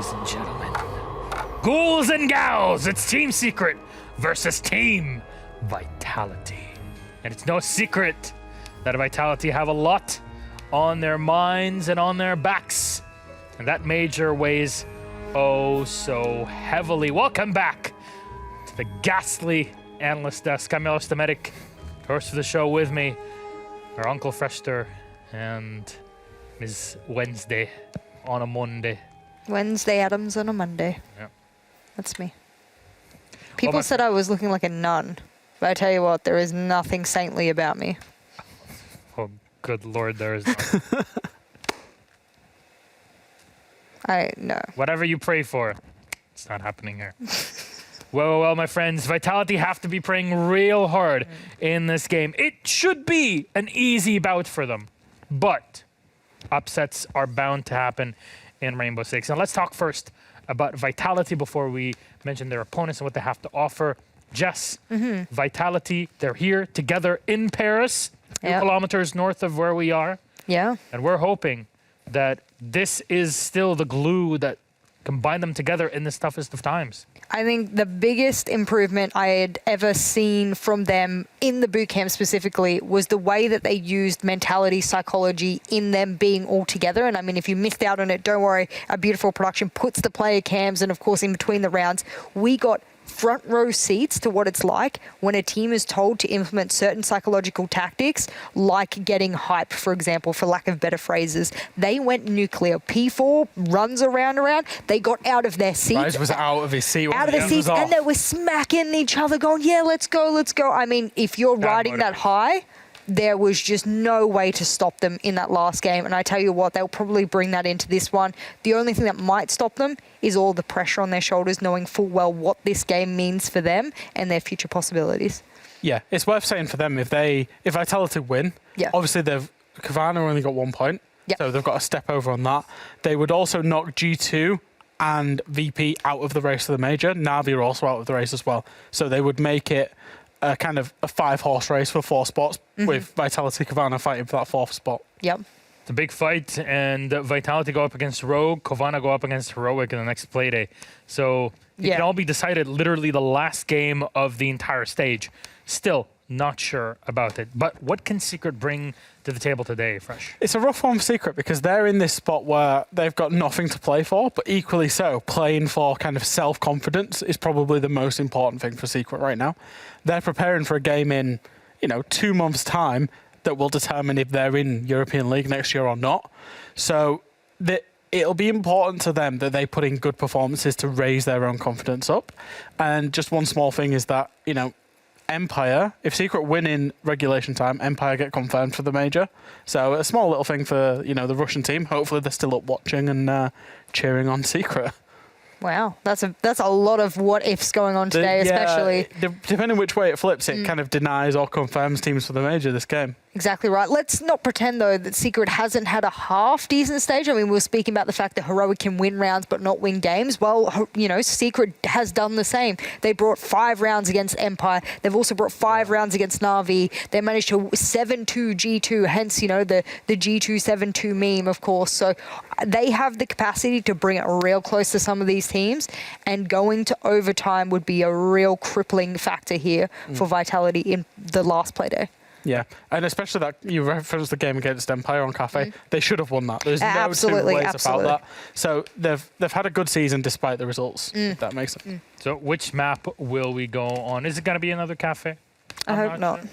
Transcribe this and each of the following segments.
ladies and gentlemen. Ghouls and gals, it's Team Secret versus Team Vitality. And it's no secret that Vitality have a lot on their minds and on their backs. And that major weighs oh so heavily. Welcome back to the ghastly analyst desk. I'm Elis the Medic, host of the show. With me, our Uncle Frester and Ms. Wednesday on a Monday. Wednesday Adams on a Monday. Yeah. That's me. People said I was looking like a nun, but I tell you what, there is nothing saintly about me. Oh, good Lord, there is not. No. Whatever you pray for, it's not happening here. Well, my friends, Vitality have to be praying real hard in this game. It should be an easy bout for them, but upsets are bound to happen in Rainbow Six. Now let's talk first about Vitality before we mention their opponents and what they have to offer. Jess, Vitality, they're here together in Paris, 2 kilometers north of where we are. Yeah. And we're hoping that this is still the glue that combined them together in this toughest of times. I think the biggest improvement I had ever seen from them in the boot camp specifically was the way that they used mentality, psychology in them being all together. And I mean, if you missed out on it, don't worry. Our beautiful production puts the player cams, and of course, in between the rounds, we got front row seats to what it's like when a team is told to implement certain psychological tactics, like getting hype, for example, for lack of better phrases. They went nuclear. P4 runs around. They got out of their seats. Rise was out of his seat. Out of the seats, and they were smacking each other, going, yeah, let's go. I mean, if you're riding that high, there was just no way to stop them in that last game. And I tell you what, they'll probably bring that into this one. The only thing that might stop them is all the pressure on their shoulders, knowing full well what this game means for them and their future possibilities. Yeah, it's worth saying for them, if Vitality win, obviously Kavana only got 1 point, so they've got a step over on that. They would also knock G2 and VP out of the race of the major. Navi are also out of the race as well. So they would make it a kind of a 5-horse race for 4 spots, with Vitality Kavana fighting for that 4th spot. Yep. It's a big fight, and Vitality go up against Rogue, Kavana go up against Heroic in the next Playday. So it can all be decided literally the last game of the entire stage. Still not sure about it. But what can Secret bring to the table today, Fresh? It's a rough one for Secret because they're in this spot where they've got nothing to play for, but equally so, playing for kind of self-confidence is probably the most important thing for Secret right now. They're preparing for a game in, 2 months' time that will determine if they're in European League next year or not. So it'll be important to them that they put in good performances to raise their own confidence up. And just one small thing is that, Empire, if Secret win in regulation time, Empire get confirmed for the major. So a small little thing for, the Russian team. Hopefully they're still up watching and cheering on Secret. Wow, that's a lot of what ifs going on today, especially. Depending which way it flips, it kind of denies or confirms teams for the major this game. Exactly right. Let's not pretend, though, that Secret hasn't had a half-decent stage. I mean, we were speaking about the fact that Heroic can win rounds but not win games. Well, Secret has done the same. They brought 5 rounds against Empire. They've also brought 5 rounds against Na'Vi. They managed to 7-2 G2, hence, the G2 7-2 meme, of course. So they have the capacity to bring it real close to some of these teams, and going to overtime would be a real crippling factor here for Vitality in the last Playday. Yeah, and especially that you referenced the game against Empire on Cafe. They should have won that. There's no two ways about that. So they've had a good season despite the results, if that makes sense. So which map will we go on? Is it going to be another Cafe? I hope not. Sure.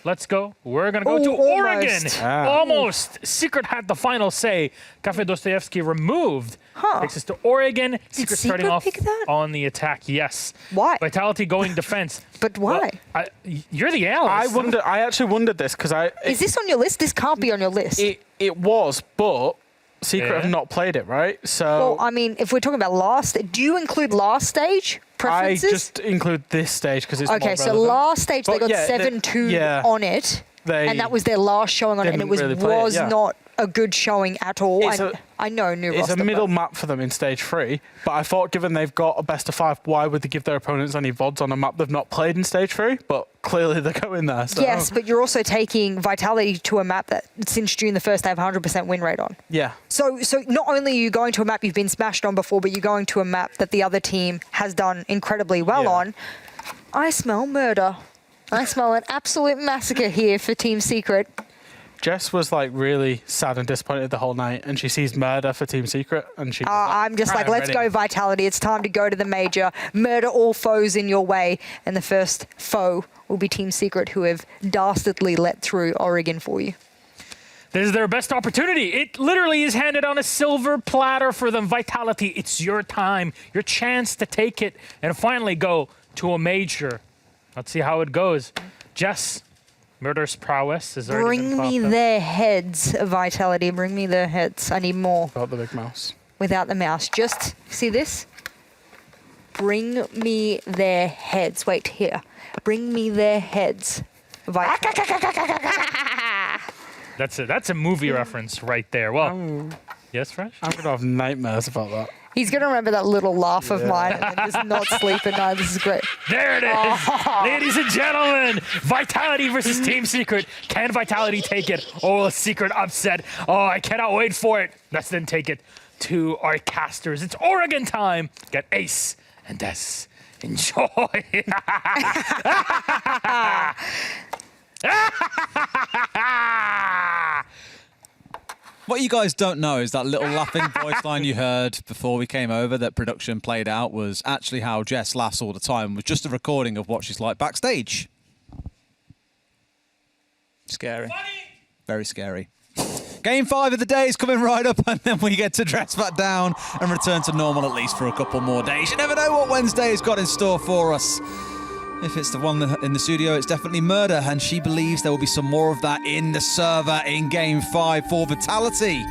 Let's go. We're going to go to Oregon. Almost. Secret had the final say. Cafe Dostoevsky removed. Takes us to Oregon. Secret starting off on the attack. Yes. Why? Vitality going defense. But why? Well, you're the analyst. I actually wondered this because Is this on your list? This can't be on your list. It was, but Secret have not played it, right? So. Well, I mean, if we're talking about do you include last stage preferences? I just include this stage because it's more relevant. So last stage they got 7-2 on it. and that was their last showing on it, and it was not a good showing at all. I know new roster. It's a middle map for them in stage 3, but I thought given they've got a best of 5, why would they give their opponents any VODs on a map they've not played in stage 3? But clearly they're going there. So. Yes, but you're also taking Vitality to a map that since June the 1st they have 100% win rate on. Yeah. So not only are you going to a map you've been smashed on before, but you're going to a map that the other team has done incredibly well on. I smell murder. I smell an absolute massacre here for Team Secret. Jess was like really sad and disappointed the whole night, and she sees murder for Team Secret, and she. I'm just like, let's go Vitality. It's time to go to the major. Murder all foes in your way, and the first foe will be Team Secret, who have dastardly let through Oregon for you. This is their best opportunity. It literally is handed on a silver platter for them. Vitality, it's your time, your chance to take it and finally go to a major. Let's see how it goes. Jess. Murderous prowess is already Bring me their heads, Vitality. Bring me their heads. I need more. Without the big mouse. Without the mouse. Just see this? Bring me their heads. Wait, here. Bring me their heads. That's a movie reference right there. Well, yes, Fresh? I'm going to have nightmares about that. He's going to remember that little laugh of mine and then just not sleep at night. This is great. There it is. Ladies and gentlemen, Vitality versus Team Secret. Can Vitality take it? Or will Secret upset? Oh, I cannot wait for it. Let's then take it to our casters. It's Oregon time. Get Ace and Des. Enjoy. What you guys don't know is that little laughing voice line you heard before we came over that production played out was actually how Jess laughs all the time, was just a recording of what she's like backstage. Scary. Funny. Very scary. Game 5 of the day is coming right up, and then we get to dress back down and return to normal at least for a couple more days. You never know what Wednesday has got in store for us. If it's the one in the studio, it's definitely murder, and she believes there will be some more of that in the server in Game 5 for Vitality.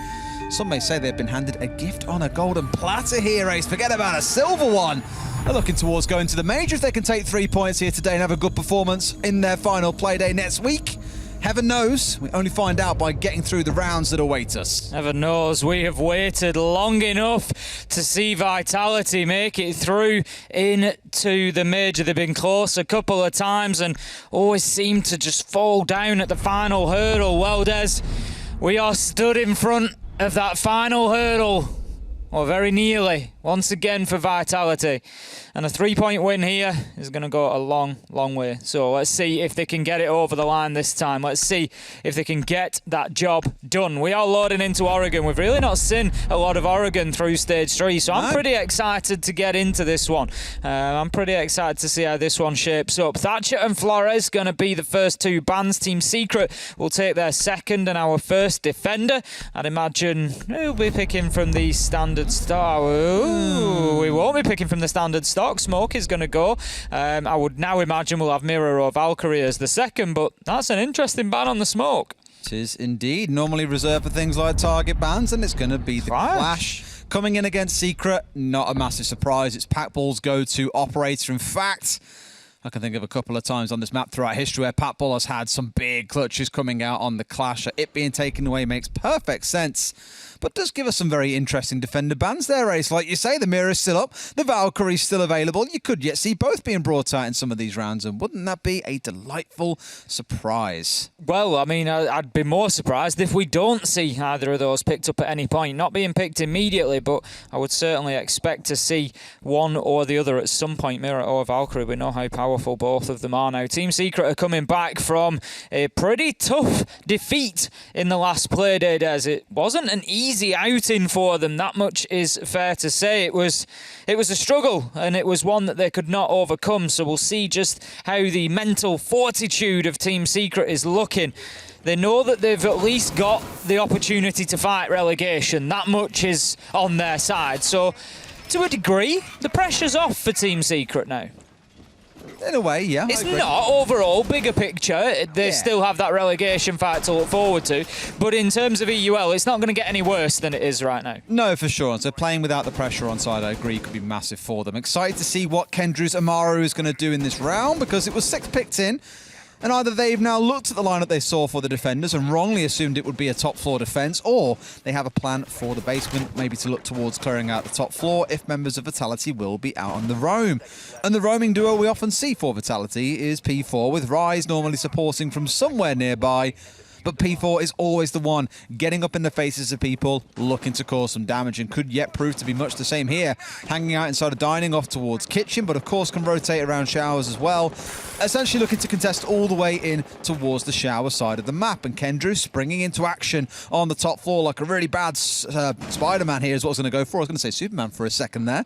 Some may say they've been handed a gift on a golden platter here, Ace. Forget about a silver one. They're looking towards going to the major if they can take 3 points here today and have a good performance in their final Playday next week. Heaven knows, we only find out by getting through the rounds that await us. Heaven knows, we have waited long enough to see Vitality make it through into the major. They've been close a couple of times and always seem to just fall down at the final hurdle. Well, Des, we are stood in front of that final hurdle, or very nearly, once again for Vitality. And a 3-point win here is going to go a long, long way. So let's see if they can get it over the line this time. Let's see if they can get that job done. We are loading into Oregon. We've really not seen a lot of Oregon through stage 3, so I'm pretty excited to get into this one. I'm pretty excited to see how this one shapes up. Thatcher and Flores going to be the first 2 bans. Team Secret will take their second and our first defender. I'd imagine we'll be picking from the standard stock. Ooh, we won't be picking from the standard stock. Smoke is going to go. I would now imagine we'll have Mirror or Valkyrie as the second, but that's an interesting ban on the Smoke. It is indeed. Normally reserved for things like target bans, and it's going to be the Clash. Coming in against Secret, not a massive surprise. It's Packball's go-to operator. In fact, I can think of a couple of times on this map throughout history where Packball has had some big clutches coming out on the Clash. It being taken away makes perfect sense. But does give us some very interesting defender bans there, Ace. Like you say, the Mirror's still up, the Valkyrie's still available. You could yet see both being brought out in some of these rounds, and wouldn't that be a delightful surprise? Well, I mean, I'd be more surprised if we don't see either of those picked up at any point. Not being picked immediately, but I would certainly expect to see one or the other at some point, Mirror or Valkyrie. We know how powerful both of them are now. Team Secret are coming back from a pretty tough defeat in the last Playday, as it wasn't an easy outing for them. That much is fair to say. It was a struggle, and it was one that they could not overcome. So we'll see just how the mental fortitude of Team Secret is looking. They know that they've at least got the opportunity to fight relegation. That much is on their side. So to a degree, the pressure's off for Team Secret now. In a way, yeah. It's not overall, bigger picture. They still have that relegation fight to look forward to. But in terms of EUL, it's not going to get any worse than it is right now. No, for sure. So playing without the pressure on side, I agree, could be massive for them. Excited to see what Kendrew's Amaru is going to do in this round, because it was 6 picked in. And either they've now looked at the lineup they saw for the defenders and wrongly assumed it would be a top floor defense, or they have a plan for the basement, maybe to look towards clearing out the top floor if members of Vitality will be out on the roam. And the roaming duo we often see for Vitality is P4, with Rise normally supporting from somewhere nearby. But P4 is always the one getting up in the faces of people, looking to cause some damage, and could yet prove to be much the same here. Hanging out inside a dining off towards kitchen, but of course can rotate around showers as well. Essentially looking to contest all the way in towards the shower side of the map. And Kendrew springing into action on the top floor like a really bad Spider-Man here is what I was going to go for. I was going to say Superman for a second there.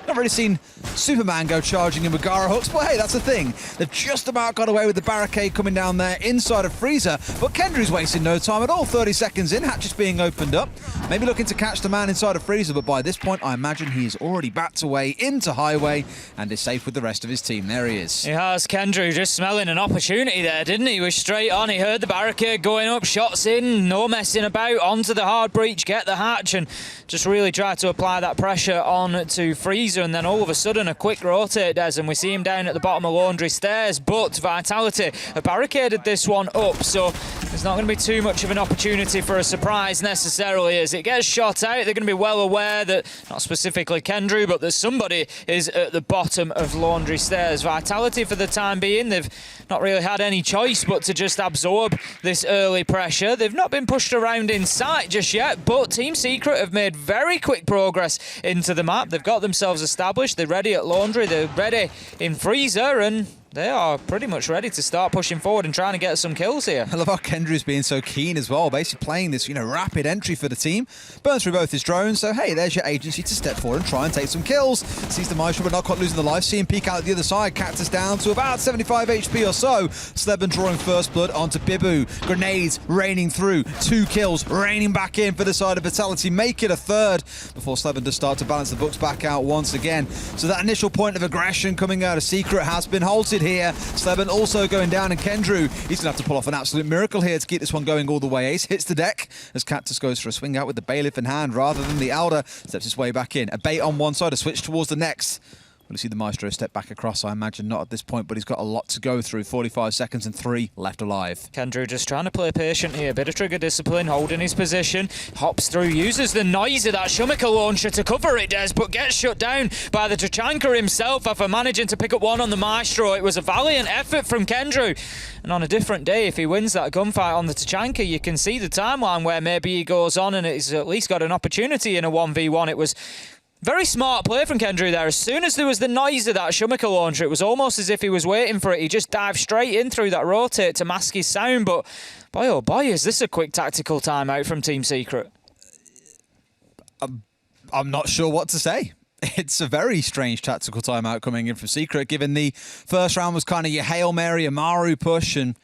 Not really seen Superman go charging in with Gara hooks, but hey, that's the thing. They've just about got away with the barricade coming down there inside of Freezer, but Kendrew's wasting no time at all. 30 seconds in, hatches being opened up. Maybe looking to catch the man inside of Freezer, but by this point, I imagine he's already backed away into Highway and is safe with the rest of his team. There he is. He has. Kendrew just smelling an opportunity there, didn't he? He was straight on. He heard the barricade going up, shots in, no messing about, onto the hard breach, get the hatch, and just really try to apply that pressure on to Freezer. And then all of a sudden, a quick rotate, Des, and we see him down at the bottom of Laundry Stairs. But Vitality have barricaded this one up, so there's not going to be too much of an opportunity for a surprise necessarily. As it gets shot out, they're going to be well aware that, not specifically Kendrew, but that somebody is at the bottom of Laundry Stairs. Vitality, for the time being, they've not really had any choice but to just absorb this early pressure. They've not been pushed around in sight just yet, but Team Secret have made very quick progress into the map. They've got themselves established. They're ready at Laundry. They're ready in Freezer, and they are pretty much ready to start pushing forward and trying to get some kills here. I love how Kendrew's being so keen as well, basically playing this, rapid entry for the team. Burns through both his drones, so hey, there's your agency to step forward and try and take some kills. Sees the Maestro, but not quite losing the life. See him peek out the other side. Cactus down to about 75 HP or so. Sleben drawing first blood onto Bibu. Grenades raining through. 2 kills raining back in for the side of Vitality. Make it a third before Sleben does start to balance the books back out once again. So that initial point of aggression coming out of Secret has been halted here. Sleben also going down, and Kendrew, he's going to have to pull off an absolute miracle here to keep this one going all the way. Ace hits the deck as Cactus goes for a swing out with the Bailiff in hand rather than the Elder. Steps his way back in. A bait on one side, a switch towards the next. Will you see the Maestro step back across? I imagine not at this point, but he's got a lot to go through. 45 seconds and 3 left alive. Kendrew just trying to play patient here. Bit of trigger discipline, holding his position. Hops through, uses the noise of that Shumiker launcher to cover it, Des, but gets shut down by the Tachanka himself after managing to pick up one on the Maestro. It was a valiant effort from Kendrew. And on a different day, if he wins that gunfight on the Tachanka, you can see the timeline where maybe he goes on and it's at least got an opportunity in a 1v1. It was very smart play from Kendrew there. As soon as there was the noise of that Shumiker launcher, it was almost as if he was waiting for it. He just dived straight in through that rotate to mask his sound. But boy, oh boy, is this a quick tactical timeout from Team Secret. I'm not sure what to say. It's a very strange tactical timeout coming in from Secret, given the first round was kind of your Hail Mary Amaru push, and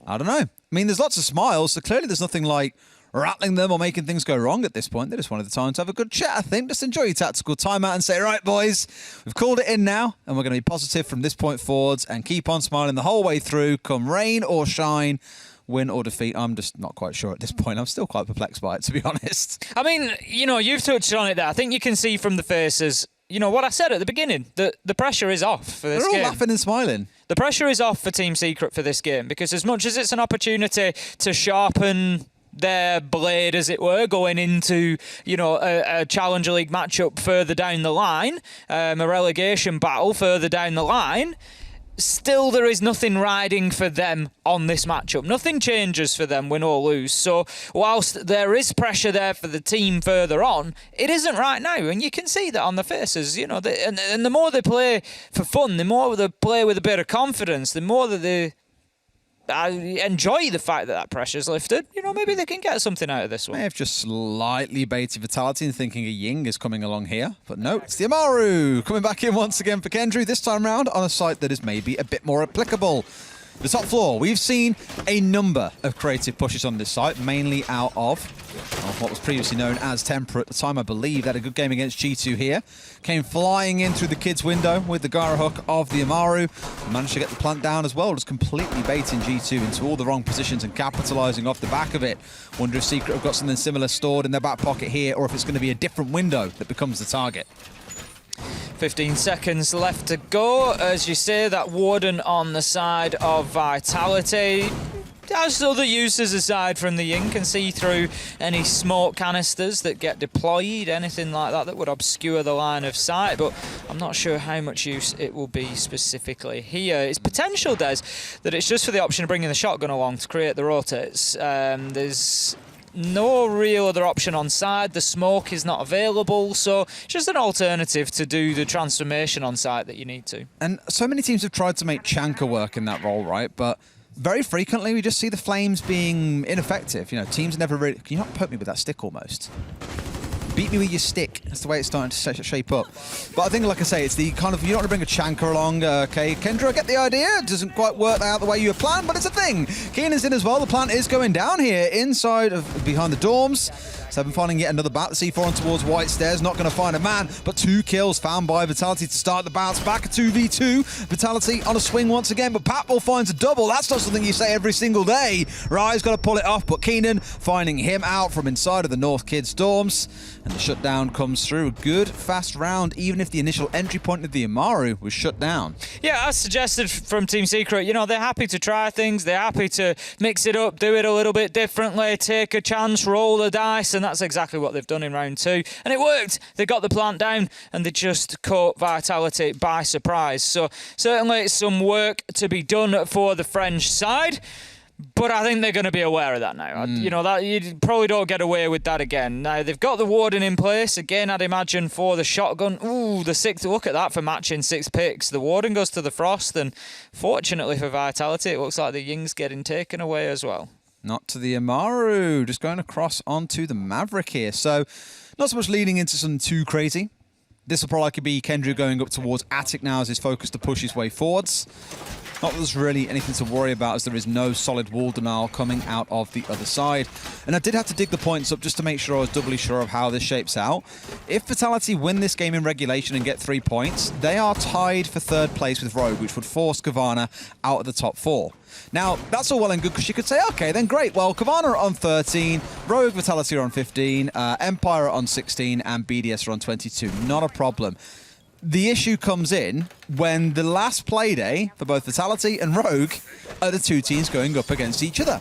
I don't know. I mean, there's lots of smiles, so clearly there's nothing like rattling them or making things go wrong at this point. They just wanted the time to have a good chat, I think. Just enjoy your tactical timeout and say, right, boys, we've called it in now, and we're going to be positive from this point forwards and keep on smiling the whole way through, come rain or shine, win or defeat. I'm just not quite sure at this point. I'm still quite perplexed by it, to be honest. I mean, you've touched on it there. I think you can see from the faces, what I said at the beginning, that the pressure is off for this game. They're all laughing and smiling. The pressure is off for Team Secret for this game, because as much as it's an opportunity to sharpen their blade, as it were, going into, a Challenger League matchup further down the line, a relegation battle further down the line, still there is nothing riding for them on this matchup. Nothing changes for them, win or lose. So whilst there is pressure there for the team further on, it isn't right now, and you can see that on the faces. And the more they play for fun, the more they play with a bit of confidence, the more that they enjoy the fact that pressure's lifted. Maybe they can get something out of this one. May have just slightly baited Vitality and thinking a Ying is coming along here. But no, it's the Amaru coming back in once again for Kendrew, this time round on a site that is maybe a bit more applicable. The top floor, we've seen a number of creative pushes on this site, mainly out of what was previously known as Temper at the time, I believe. They had a good game against G2 here. Came flying in through the kids' window with the Gara hook of the Amaru. Managed to get the plant down as well, just completely baiting G2 into all the wrong positions and capitalising off the back of it. Wonder if Secret have got something similar stored in their back pocket here, or if it's going to be a different window that becomes the target. 15 seconds left to go. As you say, that Warden on the side of Vitality has other uses aside from the Yin, can see through any smoke canisters that get deployed, anything like that that would obscure the line of sight, but I'm not sure how much use it will be specifically here. It's potential, Des, that it's just for the option of bringing the shotgun along to create the rotates. There's no real other option on side. The smoke is not available, so it's just an alternative to do the transformation on site that you need to. And so many teams have tried to make Chanka work in that role, right? But very frequently we just see the flames being ineffective. You know, teams never really... Can you not poke me with that stick almost? Beat me with your stick. That's the way it's starting to shape up. But I think, like I say, it's the kind of... You don't want to bring a Chanka along, okay? Kendra, I get the idea. It doesn't quite work out the way you had planned, but it's a thing. Keenan's in as well. The plant is going down here inside of behind the dorms. Seven finding yet another bat. The C4 on towards White Stairs. Not going to find a man, but 2 kills found by Vitality to start the bounce back. A 2v2. Vitality on a swing once again, but Patbull finds a double. That's not something you say every single day. Rye's got to pull it off, but Keenan finding him out from inside of the North Kids dorms. And the shutdown comes through. A good, fast round, even if the initial entry point of the Amaru was shut down. Yeah, as suggested from Team Secret, you know, they're happy to try things. They're happy to mix it up, do it a little bit differently, take a chance, roll the dice, and that's exactly what they've done in round 2. And it worked. They got the plant down, and they just caught Vitality by surprise. So certainly some work to be done for the French side. But I think they're going to be aware of that now. You know, that you probably don't get away with that again. Now, they've got the Warden in place. Again, I'd imagine for the shotgun. Ooh, the 6th. Look at that for matching 6 picks. The Warden goes to the Frost, and fortunately for Vitality, it looks like the Ying's getting taken away as well. Not to the Amaru. Just going across onto the Maverick here. So, not so much leading into something too crazy. This will probably be Kendra going up towards Attic now as his focus to push his way forwards. Not that there's really anything to worry about, as there is no solid wall denial coming out of the other side. And I did have to dig the points up just to make sure I was doubly sure of how this shapes out. If Vitality win this game in regulation and get 3 points, they are tied for 3rd place with Rogue, which would force Kavana out of the top 4. Now, that's all well and good, because you could say, okay, then great. Well, Kavana are on 13, Rogue, Vitality are on 15, Empire are on 16, and BDS are on 22. Not a problem. The issue comes in when the last Playday for both Vitality and Rogue are the 2 teams going up against each other.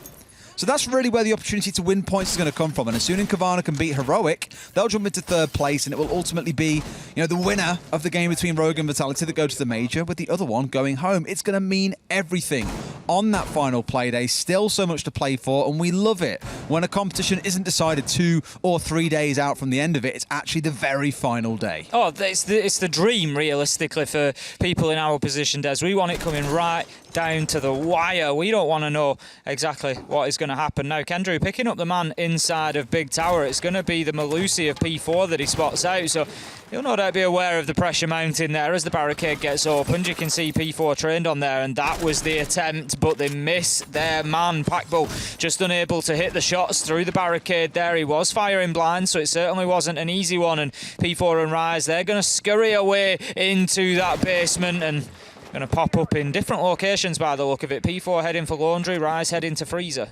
So that's really where the opportunity to win points is going to come from. And as soon as Kavana can beat Heroic, they'll jump into 3rd place, and it will ultimately be, you know, the winner of the game between Rogue and Vitality that go to the major, with the other one going home. It's going to mean everything on that final Playday. Still so much to play for, and we love it when a competition isn't decided 2 or 3 days out from the end of it. It's actually the very final day. Oh, it's the dream, realistically, for people in our position, Des. We want it coming right down to the wire. We don't want to know exactly what is going to happen. Now, Kendra picking up the man inside of Big Tower. It's going to be the Malusi of P4 that he spots out, so he'll no doubt be aware of the pressure mounting there as the barricade gets opened. You can see P4 trained on there, and that was the attempt, but they miss their man. Packbull just unable to hit the shots through the barricade there. He was firing blind, so it certainly wasn't an easy one, and P4 and Rise, they're going to scurry away into that basement and going to pop up in different locations by the look of it. P4 heading for Laundry, Rise heading to Freezer.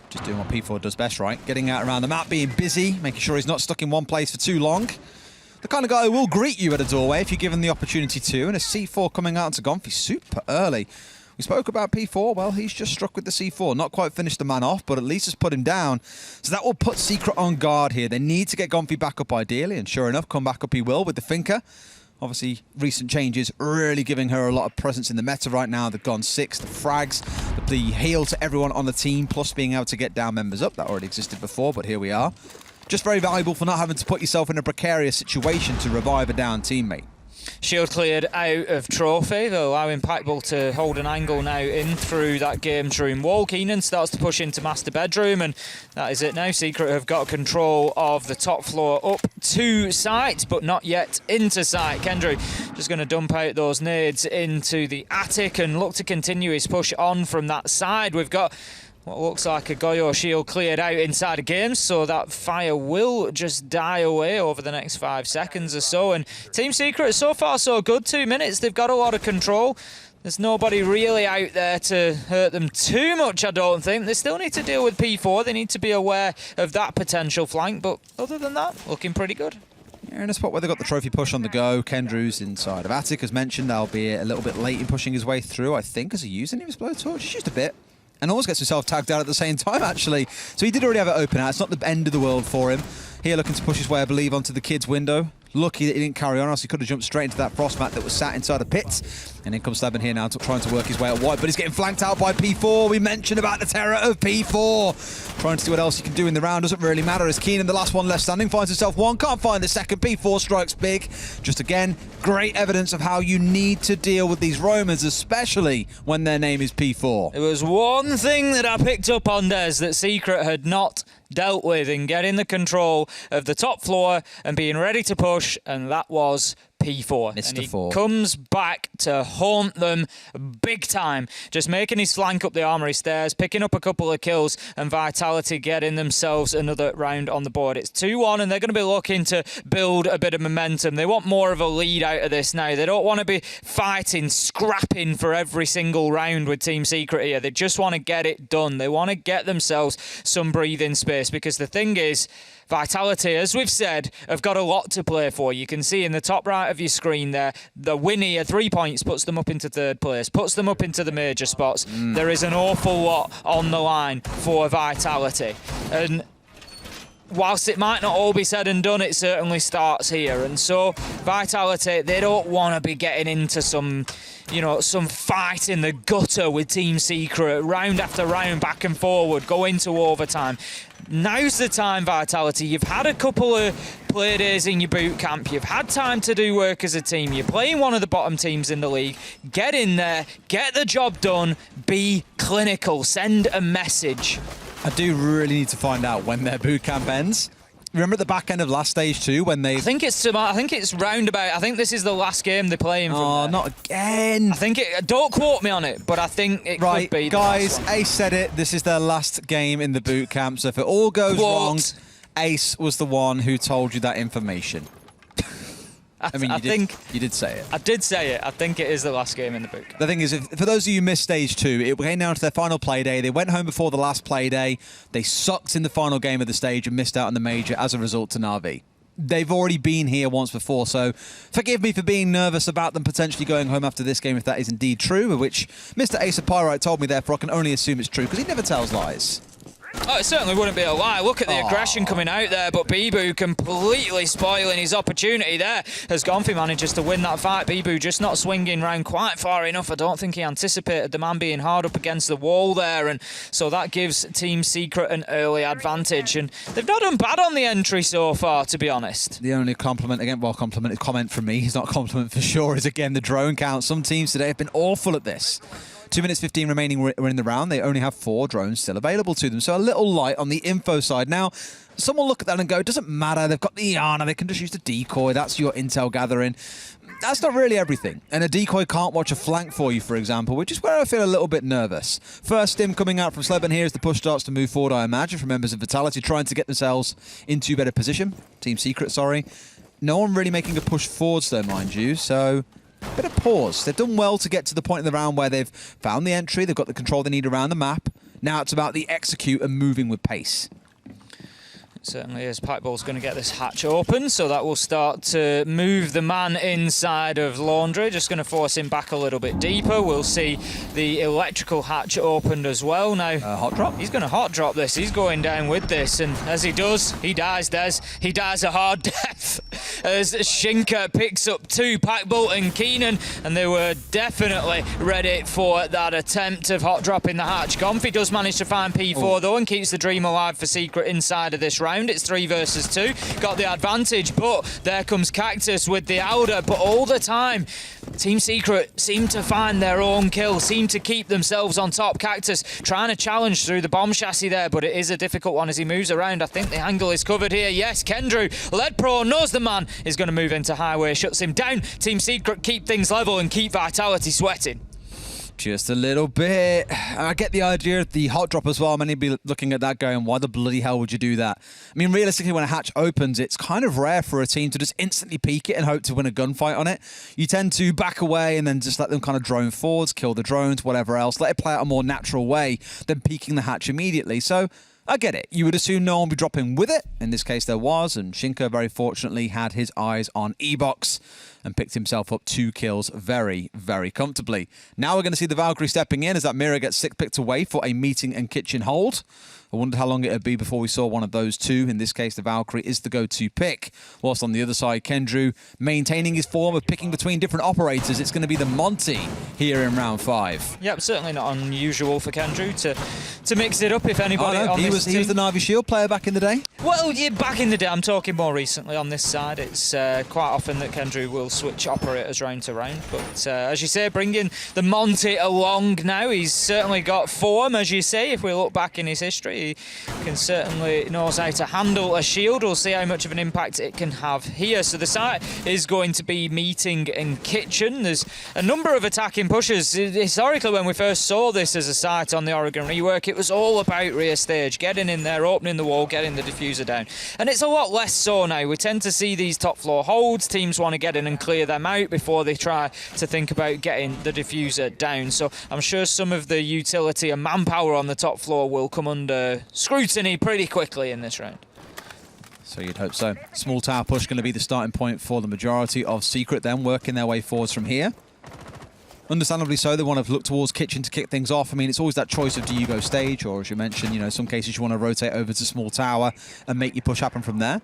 Just doing what P4 does best, right? Getting out around the map, being busy, making sure he's not stuck in one place for too long. The kind of guy who will greet you at a doorway if you're given the opportunity to. And a C4 coming out to Gonfi super early. We spoke about P4. Well, he's just struck with the C4. Not quite finished the man off, but at least has put him down. So that will put Secret on guard here. They need to get Gonfi back up ideally. And sure enough, come back up he will with the Finker. Obviously, recent changes really giving her a lot of presence in the meta right now. The Gone 6, the frags, the heal to everyone on the team, plus being able to get down members up. That already existed before, but here we are. Just very valuable for not having to put yourself in a precarious situation to revive a down teammate. Shield cleared out of Trophy, allowing Packbull to hold an angle now in through that games room wall. Keenan starts to push into Master Bedroom, and that is it now. Secret have got control of the top floor up to site, but not yet into site. Kendra just going to dump out those nades into the attic and look to continue his push on from that side. We've got what looks like a Goyo shield cleared out inside of games, so that fire will just die away over the next 5 seconds or so. And Team Secret, so far so good. 2 minutes, they've got a lot of control. There's nobody really out there to hurt them too much, I don't think. They still need to deal with P4. They need to be aware of that potential flank, but other than that, looking pretty good. They're in a spot where they've got the trophy push on the go. Kendrew's inside of Attic, as mentioned, albeit a little bit late in pushing his way through, I think, as he used any of his blowtorch. He's used a bit. And almost gets himself tagged out at the same time, actually. So he did already have it open out. It's not the end of the world for him. Here looking to push his way, I believe, onto the kid's window. Lucky that he didn't carry on, else he could have jumped straight into that frost mat that was sat inside a pit. And in comes Stabbin here now, trying to work his way out wide, but he's getting flanked out by P4. We mentioned about the terror of P4. Trying to see what else he can do in the round, doesn't really matter, as Keenan, the last one left standing, finds himself one, can't find the second. P4 strikes big. Just again, great evidence of how you need to deal with these Romans, especially when their name is P4. It was one thing that I picked up on, Des, that Secret had not dealt with in getting the control of the top floor and being ready to push, and that was P4. Mr. And he 4 comes back to haunt them big time, just making his flank up the armory stairs, picking up a couple of kills, and Vitality getting themselves another round on the board. It's 2-1, and they're going to be looking to build a bit of momentum. They want more of a lead out of this now. They don't want to be fighting, scrapping for every single round with Team Secret here. They just want to get it done. They want to get themselves some breathing space, because the thing is, Vitality, as we've said, have got a lot to play for. You can see in the top right of your screen there, the win here, 3 points, puts them up into third place, puts them up into the major spots. There is an awful lot on the line for Vitality. And whilst it might not all be said and done, it certainly starts here. And so Vitality, they don't want to be getting into some fight in the gutter with Team Secret, round after round, back and forward, go into overtime. Now's the time, Vitality. You've had a couple of play days in your boot camp. You've had time to do work as a team. You're playing one of the bottom teams in the league. Get in there, get the job done, be clinical, send a message. I do really need to find out when their boot camp ends. Remember at the back end of last stage 2 when they... I think it's roundabout. I think this is the last game they're playing from there. Not again. I think don't quote me on it, but I think it could be. Guys, Ace said it. This is their last game in the boot camp. So if it all goes wrong, Ace was the one who told you that information. You did say it. I did say it. I think it is the last game in the book. The thing is, for those of you who missed stage 2, it came down to their final play day. They went home before the last play day. They sucked in the final game of the stage and missed out on the major as a result to Na'Vi. They've already been here once before, so forgive me for being nervous about them potentially going home after this game if that is indeed true, which Mr. Ace of Pyrite told me, therefore I can only assume it's true, because he never tells lies. Oh, it certainly wouldn't be a lie. Look at the aggression coming out there, but Bibu completely spoiling his opportunity there as Gonfi manages to win that fight. Bibu just not swinging round quite far enough. I don't think he anticipated the man being hard up against the wall there, and so that gives Team Secret an early advantage, and they've not done bad on the entry so far, to be honest. The only comment from me, it's not a compliment for sure, is again the drone count. Some teams today have been awful at this. 2 minutes 15 remaining in the round. They only have 4 drones still available to them. So a little light on the info side. Now, some will look at that and go, it doesn't matter. They've got the Iana. They can just use the decoy. That's your intel gathering. That's not really everything. And a decoy can't watch a flank for you, for example, which is where I feel a little bit nervous. First stim coming out from Sleben here as the push starts to move forward, I imagine, from members of Vitality trying to get themselves into better position. Team Secret, sorry. No one really making a push forwards, though, mind you. So... bit of pause. They've done well to get to the point in the round where they've found the entry, they've got the control they need around the map. Now it's about the execute and moving with pace. Certainly is. Pikeball's going to get this hatch open, so that will start to move the man inside of Laundry. Just going to force him back a little bit deeper. We'll see the electrical hatch opened as well. Now, hot drop. He's going to hot drop this. He's going down with this, and as he does, he dies, Des. He dies a hard death as Shinka picks up 2, Pikeball and Keenan, and they were definitely ready for that attempt of hot dropping the hatch. Gonfi does manage to find P4, though, and keeps the dream alive for Secret inside of this round. It's 3 versus 2. Got the advantage, but there comes Cactus with the Outer. But all the time, Team Secret seem to find their own kill, seem to keep themselves on top. Cactus trying to challenge through the bomb chassis there, but it is a difficult one as he moves around. I think the angle is covered here. Yes, Kendrew, Lead Pro, knows the man is going to move into highway, shuts him down. Team Secret keep things level and keep Vitality sweating. Just a little bit. I get the idea of the hot drop as well. Many be looking at that going, why the bloody hell would you do that? I mean, realistically, when a hatch opens, it's kind of rare for a team to just instantly peek it and hope to win a gunfight on it. You tend to back away and then just let them kind of drone forwards, kill the drones, whatever else. Let it play out a more natural way than peeking the hatch immediately. So I get it. You would assume no one would be dropping with it. In this case, there was, and Shinka very fortunately had his eyes on E-Box and picked himself up 2 kills very, very comfortably. Now we're going to see the Valkyrie stepping in as that mirror gets picked away for a meeting and kitchen hold. I wondered how long it would be before we saw one of those two. In this case, the Valkyrie is the go-to pick. Whilst on the other side, Kendrew maintaining his form of picking between different operators. It's going to be the Monty here in round 5. Yep, certainly not unusual for Kendrew to mix it up if anybody on he this was the Na'Vi Shield player back in the day. Well, yeah, back in the day, I'm talking more recently on this side. It's quite often that Kendrew will switch operators round to round. But as you say, bringing the Monty along now, he's certainly got form, as you say. If we look back in his history, he can certainly knows how to handle a shield. We'll see how much of an impact it can have here. So the site is going to be meeting and kitchen. There's a number of attacking pushes. Historically, when we first saw this as a site on the Oregon rework, it was all about rear stage, getting in there, opening the wall, getting the diffuser down. And it's a lot less so now. We tend to see these top floor holds. Teams want to get in and clear them out before they try to think about getting the diffuser down. So I'm sure some of the utility and manpower on the top floor will come under scrutiny pretty quickly in this round. So you'd hope so. Small tower push going to be the starting point for the majority of Secret, then working their way forwards from here. Understandably so, they want to look towards kitchen to kick things off. I mean, it's always that choice of do you go stage, or as you mentioned, you know, in some cases you want to rotate over to small tower and make your push happen from there.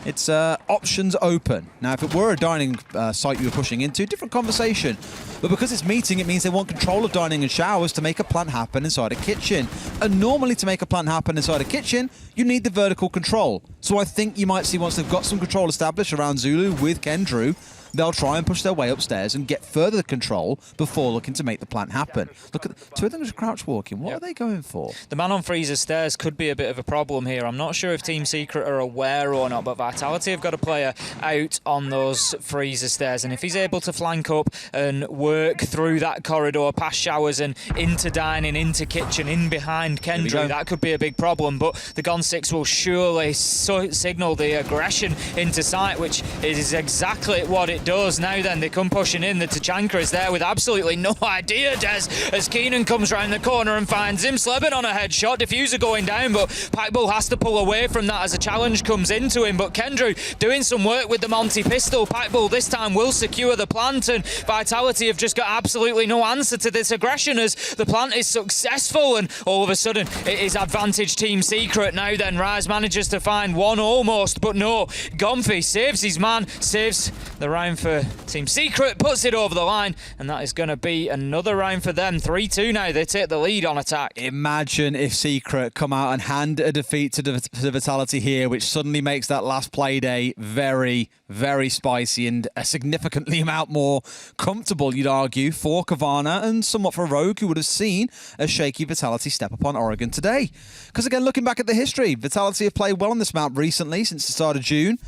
It's options open. Now, if it were a dining site you were pushing into, different conversation. But because it's meeting, it means they want control of dining and showers to make a plant happen inside a kitchen. And normally to make a plant happen inside a kitchen, you need the vertical control. So I think you might see once they've got some control established around Zulu with Kendrew, they'll try and push their way upstairs and get further control before looking to make the plant happen. Look at the 2 of them just crouch walking. What are they going for? The man on freezer stairs could be a bit of a problem here. I'm not sure if Team Secret are aware or not, but Vitality have got a player out on those freezer stairs, and if he's able to flank up and work through that corridor, past showers and into dining, into kitchen, in behind Kendrew, that could be a big problem. But the Gon 6 will surely signal the aggression into sight, which is exactly what it does. Now then, they come pushing in. The Tachanka is there with absolutely no idea, Des, as Keenan comes round the corner and finds him. Sleben on a headshot, diffuser going down, but Packbull has to pull away from that as a challenge comes into him. But Kendrew doing some work with the Monty pistol. Packbull this time will secure the plant, and Vitality have just got absolutely no answer to this aggression as the plant is successful, and all of a sudden it is advantage Team Secret. Now then, Rise manages to find one almost, but no, Gomfy saves his man, saves the round for Team Secret, puts it over the line, and that is going to be another round for them. 3-2 now, they take the lead on attack. Imagine if Secret come out and hand a defeat to the Vitality here, which suddenly makes that last Playday very, very spicy and a significantly amount more comfortable, you'd argue, for Kavana and somewhat for Rogue, who would have seen a shaky Vitality step upon Oregon today. Because again, looking back at the history, Vitality have played well on this map recently since the start of June.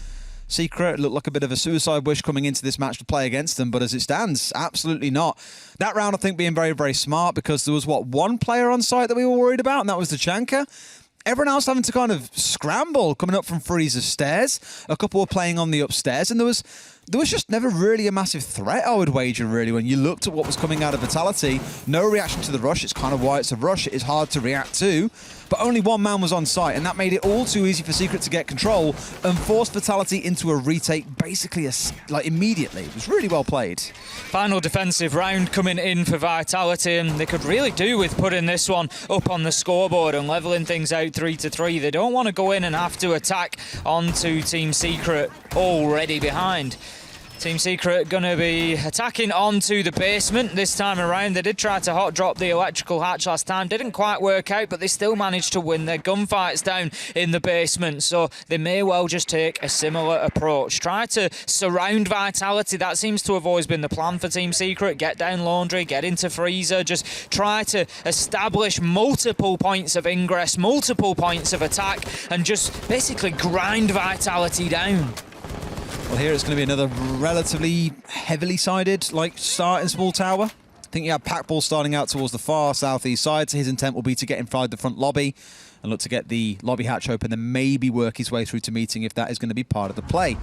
Secret looked like a bit of a suicide wish coming into this match to play against them, but as it stands, absolutely not. That round, I think, being very, very smart because there was, one player on site that we were worried about, and that was the Chanka. Everyone else having to kind of scramble coming up from Freezer's stairs. A couple were playing on the upstairs, and there was just never really a massive threat, I would wager, really, when you looked at what was coming out of Vitality. No reaction to the rush. It's kind of why it's a rush. It is hard to react to. But only one man was on site, and that made it all too easy for Secret to get control and force Vitality into a retake basically immediately. It was really well played. Final defensive round coming in for Vitality, and they could really do with putting this one up on the scoreboard and levelling things out 3-3. They don't want to go in and have to attack onto Team Secret already behind. Team Secret going to be attacking onto the basement this time around. They did try to hot drop the electrical hatch last time. Didn't quite work out, but they still managed to win their gunfights down in the basement. So they may well just take a similar approach. Try to surround Vitality. That seems to have always been the plan for Team Secret. Get down Laundry, get into Freezer. Just try to establish multiple points of ingress, multiple points of attack, and just basically grind Vitality down. Well, here it's going to be another relatively heavily sided start in small tower. I think you have Packball starting out towards the far southeast side, so his intent will be to get inside the front lobby and look to get the lobby hatch open, then maybe work his way through to meeting if that is going to be part of the play.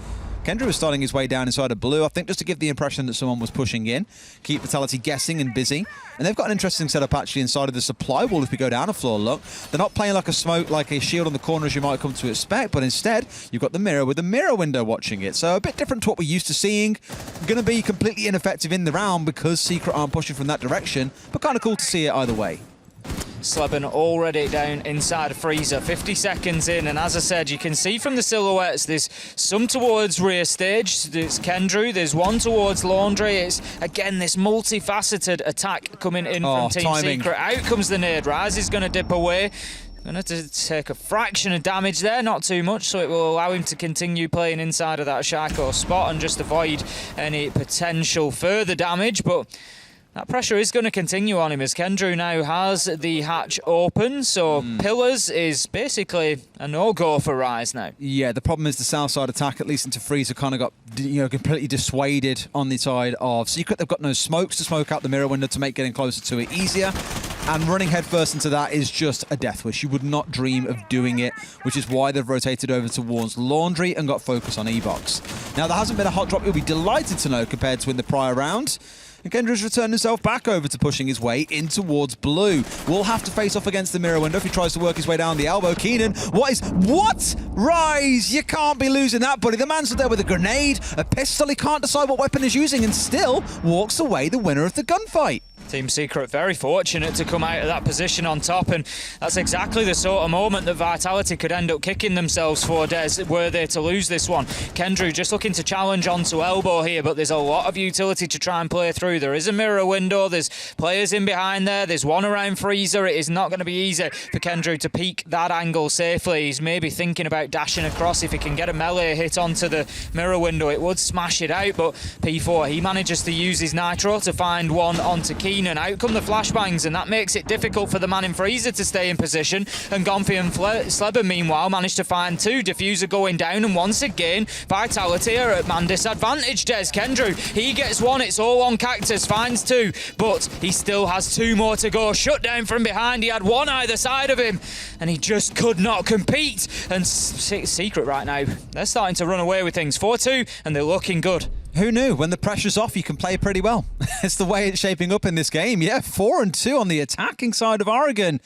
Kendra was starting his way down inside of blue, I think just to give the impression that someone was pushing in, keep Vitality guessing and busy. And they've got an interesting setup actually inside of the supply wall if we go down a floor look. They're not playing like a smoke, like a shield on the corner as you might come to expect, but instead you've got the mirror with the mirror window watching it. So a bit different to what we're used to seeing. Going to be completely ineffective in the round because Secret aren't pushing from that direction, but kind of cool to see it either way. Sleben already down inside of Freezer, 50 seconds in, and as I said, you can see from the silhouettes, there's some towards rear stage, there's Kendrew, there's one towards Laundry. It's, again, this multifaceted attack coming in from Team timing. Secret. Out comes the nade. Rise is going to dip away. Going to take a fraction of damage there, not too much, so it will allow him to continue playing inside of that Shaco spot and just avoid any potential further damage, but that pressure is going to continue on him as Kendrew now has the hatch open, so Pillars is basically a no-go for Rise now. Yeah, the problem is the south side attack, at least into Freezer, kind of got completely dissuaded on the side of Secret. They've got no smokes to smoke out the mirror window to make getting closer to it easier. And running headfirst into that is just a death wish. You would not dream of doing it, which is why they've rotated over towards Laundry and got focus on E-Box. Now, there hasn't been a hot drop you'll be delighted to know compared to in the prior round. And Kendrew's returned himself back over to pushing his way in towards blue. Will have to face off against the mirror window if he tries to work his way down the elbow. Keenan, what? Rise! You can't be losing that, buddy. The man's there with a grenade, a pistol. He can't decide what weapon he's using and still walks away the winner of the gunfight. Team Secret very fortunate to come out of that position on top, and that's exactly the sort of moment that Vitality could end up kicking themselves for, Des, were they to lose this one. Kendrew just looking to challenge onto elbow here, but there's a lot of utility to try and play through. There is a mirror window, there's players in behind there's one around Freezer. It is not going to be easy for Kendrew to peek that angle safely. He's maybe thinking about dashing across. If he can get a melee hit onto the mirror window, it would smash it out, but P4, he manages to use his nitro to find one onto Keenan. Out come the flashbangs, and that makes it difficult for the man in Freezer to stay in position. And Gonfi and Sleben, meanwhile, managed to find two. Diffuser going down, and once again, Vitality are at man disadvantage. Des Kendrew, he gets one. It's all on Cactus, finds two, but he still has two more to go. Shut down from behind. He had one either side of him, and he just could not compete. And Secret right now, they're starting to run away with things. 4-2, and they're looking good. Who knew? When the pressure's off, you can play pretty well. It's the way it's shaping up in this game. Yeah, 4-2 on the attacking side of Oregon.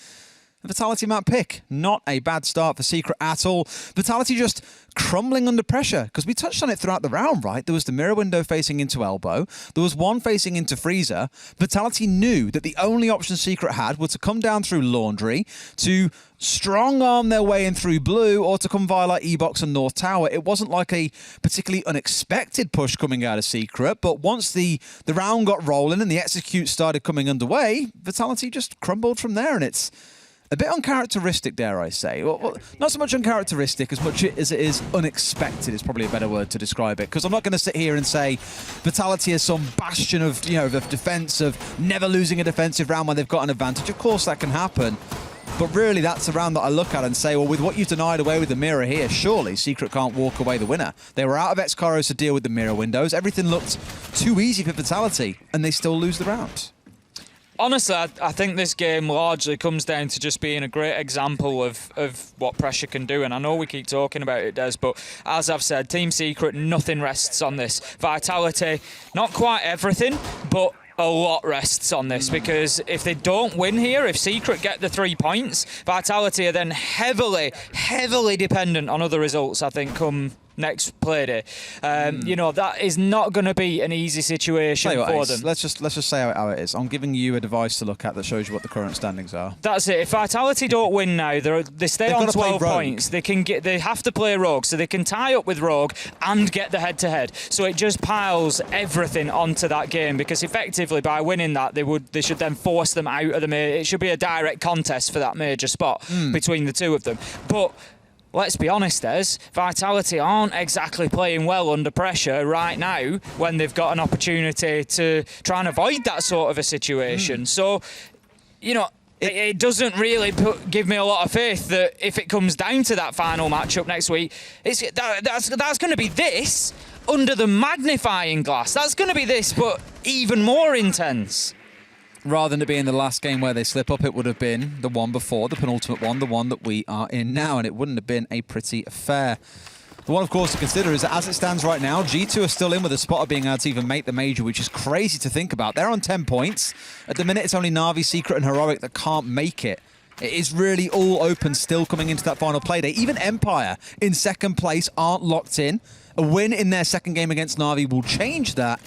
Vitality map pick. Not a bad start for Secret at all. Vitality just crumbling under pressure, because we touched on it throughout the round, right? There was the mirror window facing into elbow. There was one facing into Freezer. Vitality knew that the only option Secret had was to come down through Laundry, to strong arm their way in through blue, or to come via like E-Box and North Tower. It wasn't like a particularly unexpected push coming out of Secret, but once the round got rolling and the execute started coming underway, Vitality just crumbled from there, and it's a bit uncharacteristic, dare I say. Well, not so much uncharacteristic as much as it is unexpected is probably a better word to describe it. Because I'm not going to sit here and say Vitality is some bastion of, of defense, of never losing a defensive round when they've got an advantage. Of course, that can happen. But really, that's a round that I look at and say, well, with what you've denied away with the mirror here, surely Secret can't walk away the winner. They were out of X-Caros to deal with the mirror windows. Everything looked too easy for Vitality, and they still lose the round. Honestly, I think this game largely comes down to just being a great example of what pressure can do. And I know we keep talking about it, Des, but as I've said, Team Secret, nothing rests on this. Vitality, not quite everything, but a lot rests on this, because if they don't win here, if Secret get the 3 points, Vitality are then heavily dependent on other results, I think, come next Playday. That is not going to be an easy situation for them. Let's just say how it is. I'm giving you a device to look at that shows you what the current standings are. That's it. If Vitality don't win now, they stay on 12 points. They have to play Rogue, so they can tie up with Rogue and get the head-to-head. So it just piles everything onto that game, because effectively by winning that, they should then force them out of the major. It should be a direct contest for that major spot between the two of them. But let's be honest, Des, Vitality aren't exactly playing well under pressure right now when they've got an opportunity to try and avoid that sort of a situation. So, it doesn't really give me a lot of faith that if it comes down to that final matchup next week, that's going to be this under the magnifying glass. That's going to be this, but even more intense. Rather than it being the last game where they slip up, it would have been the one before, the penultimate one, the one that we are in now, and it wouldn't have been a pretty affair. The one, of course, to consider is that as it stands right now, G2 are still in with a spot of being able to even make the major, which is crazy to think about. They're on 10 points. At the minute, it's only Na'Vi, Secret, and Heroic that can't make it. It is really all open still coming into that final play day. Even Empire in second place aren't locked in. A win in their second game against Na'Vi will change that.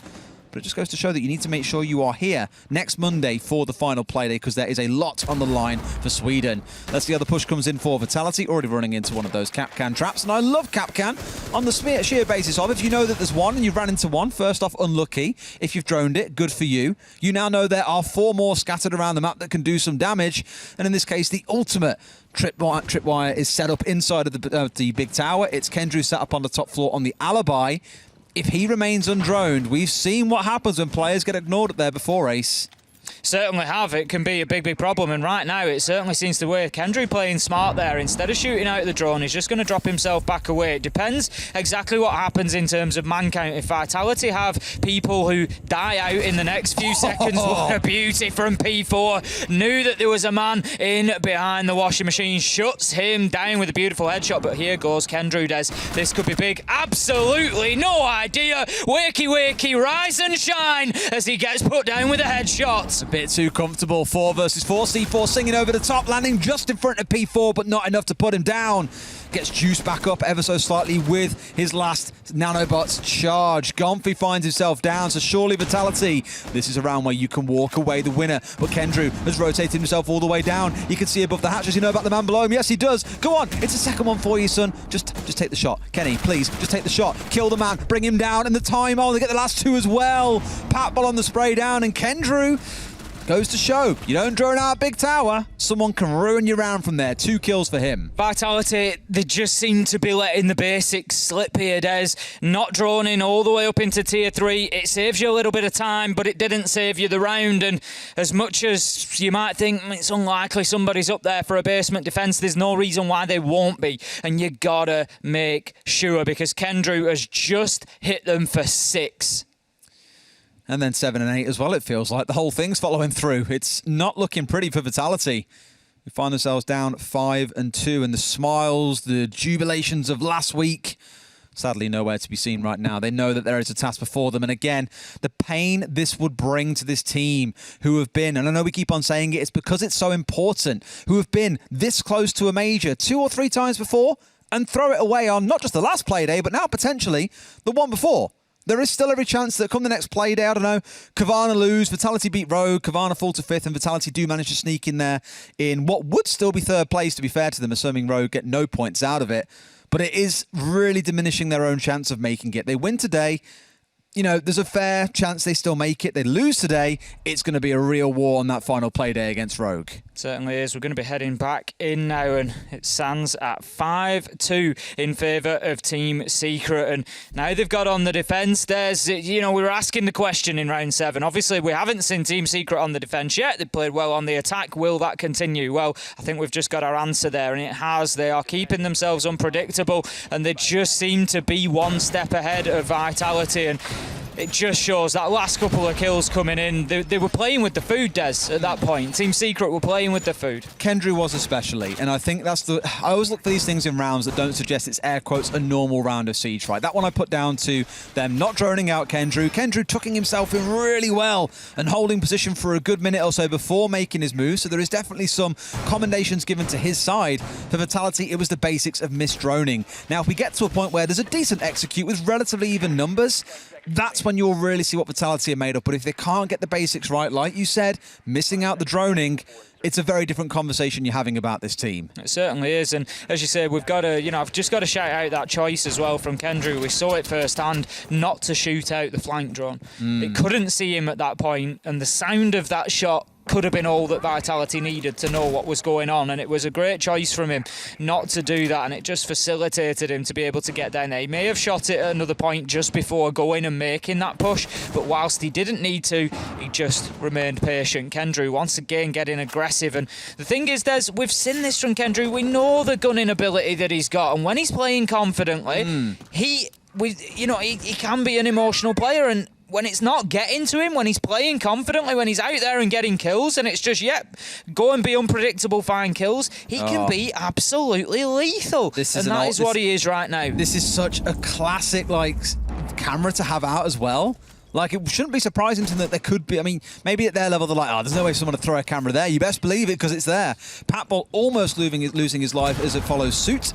But it just goes to show that you need to make sure you are here next Monday for the final play day, because there is a lot on the line for Sweden. That's the other push comes in for Vitality, already running into one of those Capcan traps. And I love Capcan on the sheer basis of, if you know that there's one and you've ran into one, first off, unlucky. If you've droned it, good for you. You now know there are 4 more scattered around the map that can do some damage. And in this case, the ultimate tripwire is set up inside of the big tower. It's Kendrew sat up on the top floor on the alibi. If he remains undroned, we've seen what happens when players get ignored up there before, Ace. Certainly have. It can be a big problem, and right now it certainly seems to work. Kendrew playing smart there. Instead of shooting out the drone, he's just going to drop himself back away. It depends exactly what happens in terms of man count. If Vitality have people who die out in the next few seconds, what a beauty from P4. Knew that there was a man in behind the washing machine, shuts him down with a beautiful headshot, but here goes Kendrew, Des. This could be big. Absolutely no idea. Wakey, rise and shine as he gets put down with a headshot. A bit too comfortable. 4 versus 4. C4 singing over the top, landing just in front of P4, but not enough to put him down. Gets juiced back up ever so slightly with his last nanobots charge. Gomfi finds himself down, so surely Vitality. This is a round where you can walk away the winner, but Kendrew has rotated himself all the way down. You can see above the hatch. Does he know about the man below him? Yes, he does. Go on, it's a second one for you, son. Just take the shot. Kenny, please, just take the shot. Kill the man, bring him down, and the time on. They get the last 2 as well. Patball on the spray down, and Kendrew goes to show, you don't drone out a big tower, someone can ruin your round from there. 2 kills for him. Vitality, they just seem to be letting the basics slip here, Des. Not droning all the way up into tier 3. It saves you a little bit of time, but it didn't save you the round. And as much as you might think it's unlikely somebody's up there for a basement defense, there's no reason why they won't be. And you gotta make sure, because Kendrew has just hit them for 6. And then 7 and 8 as well, it feels like. The whole thing's following through. It's not looking pretty for Vitality. We find themselves down 5 and 2, and the smiles, the jubilations of last week, sadly nowhere to be seen right now. They know that there is a task before them. And again, the pain this would bring to this team who have been, and I know we keep on saying it, it's because it's so important, who have been this close to a major 2 or 3 times before and throw it away on not just the last play day, but now potentially the one before. There is still every chance that come the next play day, I don't know, Kavana lose, Vitality beat Rogue, Kavana fall to 5th, and Vitality do manage to sneak in there in what would still be 3rd place, to be fair to them, assuming Rogue get no points out of it. But it is really diminishing their own chance of making it. They win today. You know, there's a fair chance they still make it. They lose today, it's going to be a real war on that final play day against Rogue. Certainly is. We're going to be heading back in now, and it stands at 5-2 in favour of Team Secret. And now they've got on the defence. There's, you know, we were asking the question in round 7. Obviously, we haven't seen Team Secret on the defence yet. They played well on the attack. Will that continue? Well, I think we've just got our answer there, and it has. They are keeping themselves unpredictable, and they just seem to be one step ahead of Vitality. And it just shows that last couple of kills coming in, they were playing with the food, Des, at that point. Team Secret were playing with the food. Kendrew was especially, and I think that's the... I always look for these things in rounds that don't suggest it's air quotes a normal round of Siege fight. That one I put down to them not droning out Kendrew. Kendrew tucking himself in really well and holding position for a good minute or so before making his move, so there is definitely some commendations given to his side. For Vitality, it was the basics of misdroning. Now, if we get to a point where there's a decent execute with relatively even numbers, that's when you'll really see what Vitality are made of. But if they can't get the basics right, like you said, missing out the droning, it's a very different conversation you're having about this team. It certainly is, and as you say, we've got to, you know, I've just got to shout out that choice as well from Kendrew. We saw it firsthand, not to shoot out the flank drone. It couldn't see him at that point, and the sound of that shot could have been all that Vitality needed to know what was going on, and it was a great choice from him not to do that, and it just facilitated him to be able to get down there. He may have shot it at another point just before going and making that push, but whilst he didn't need to, he just remained patient. Kendrew once again getting aggressive, and the thing is, we've seen this from Kendrew. We know the gunning ability that he's got, and when he's playing confidently, he can be an emotional player, and when it's not getting to him, when he's playing confidently, when he's out there and getting kills, and it's just, go and be unpredictable, find kills, he can be absolutely lethal. That is what he is right now. This is such a classic, like, camera to have out as well. Like, it shouldn't be surprising to them that there could be, I mean, maybe at their level they're like, there's no way for someone to throw a camera there. You best believe it because it's there. Patbull almost losing his life as it follows suit,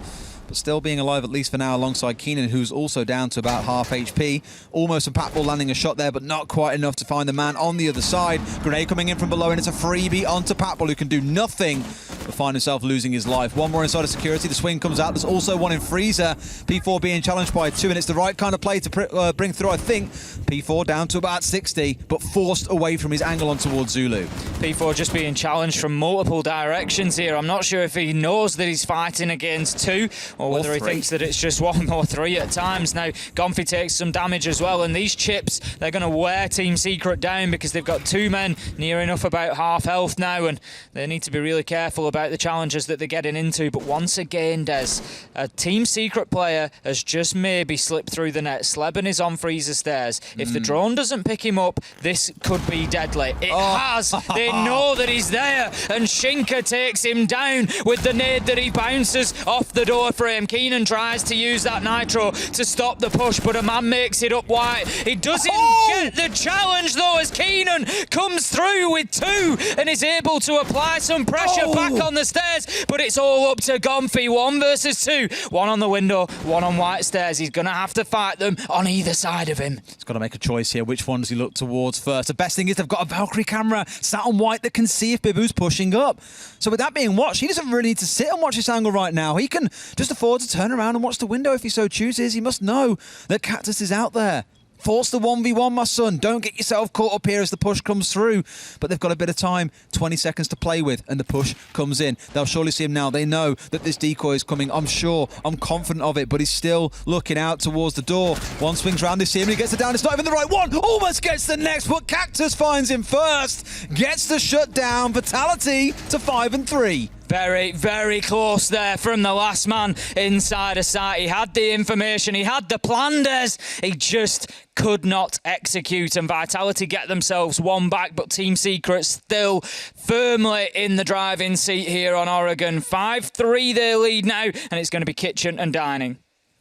but still being alive at least for now alongside Keenan, who's also down to about half HP. Almost a Patbull landing a shot there, but not quite enough to find the man on the other side. Grenade coming in from below, and it's a freebie onto Patbull, who can do nothing but find himself losing his life. One more inside of security. The swing comes out. There's also one in Freezer. P4 being challenged by 2, and it's the right kind of play to bring through, I think. P4 down to about 60, but forced away from his angle on towards Zulu. P4 just being challenged from multiple directions here. I'm not sure if he knows that he's fighting against 2, or whether he thinks that it's just 1 or 3 at times. Now, Gonfi takes some damage as well, and these chips, they're going to wear Team Secret down because they've got 2 men near enough about half health now, and they need to be really careful about the challenges that they're getting into. But once again, Des, a Team Secret player has just maybe slipped through the net. Sleben is on Freezer stairs. If the drone doesn't pick him up, this could be deadly. It has. They know that he's there, and Shinka takes him down with the nade that he bounces off the door frame. Keenan tries to use that nitro to stop the push, but a man makes it up wide. He doesn't get the challenge though, as Keenan comes through with 2 and is able to apply some pressure back on the stairs, but it's all up to Gonfi. 1 versus 2. 1 on the window, 1 on white stairs. He's going to have to fight them on either side of him. He's got to make a choice here. Which one does he look towards first? The best thing is they've got a Valkyrie camera sat on white that can see if Bibu's pushing up. So with that being watched, he doesn't really need to sit and watch this angle right now. He can just afford to turn around and watch the window if he so chooses. He must know that Cactus is out there. Force the 1v1, my son. Don't get yourself caught up here as the push comes through. But they've got a bit of time, 20 seconds to play with, and the push comes in. They'll surely see him now. They know that this decoy is coming. I'm sure. I'm confident of it, but he's still looking out towards the door. One swings round, they see him, and he gets it down. It's not even the right one. Almost gets the next, but Cactus finds him first. Gets the shut down. Vitality to 5 and 3. Very, very close there from the last man inside a sight. He had the information, he had the plan, Des. He just could not execute, and Vitality get themselves 1 back, but Team Secret still firmly in the driving seat here on Oregon. 5-3 their lead now, and it's going to be kitchen and dining.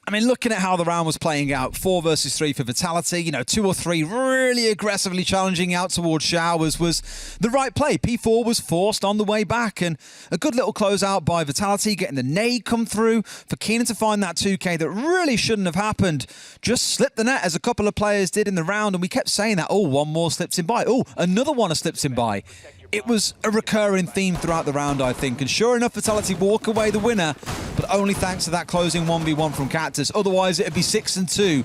I mean, looking at how the round was playing out, 4 versus 3 for Vitality, 2 or 3 really aggressively challenging out towards Showers was the right play. P4 was forced on the way back, and a good little closeout by Vitality, getting the nade come through for Keenan to find that 2K that really shouldn't have happened. Just slipped the net as a couple of players did in the round, and we kept saying that, one more slips him by. Another one has slipped him by. It was a recurring theme throughout the round, I think. And sure enough, Vitality walk away the winner, but only thanks to that closing 1v1 from Cactus. Otherwise, it'd be 6 and 2.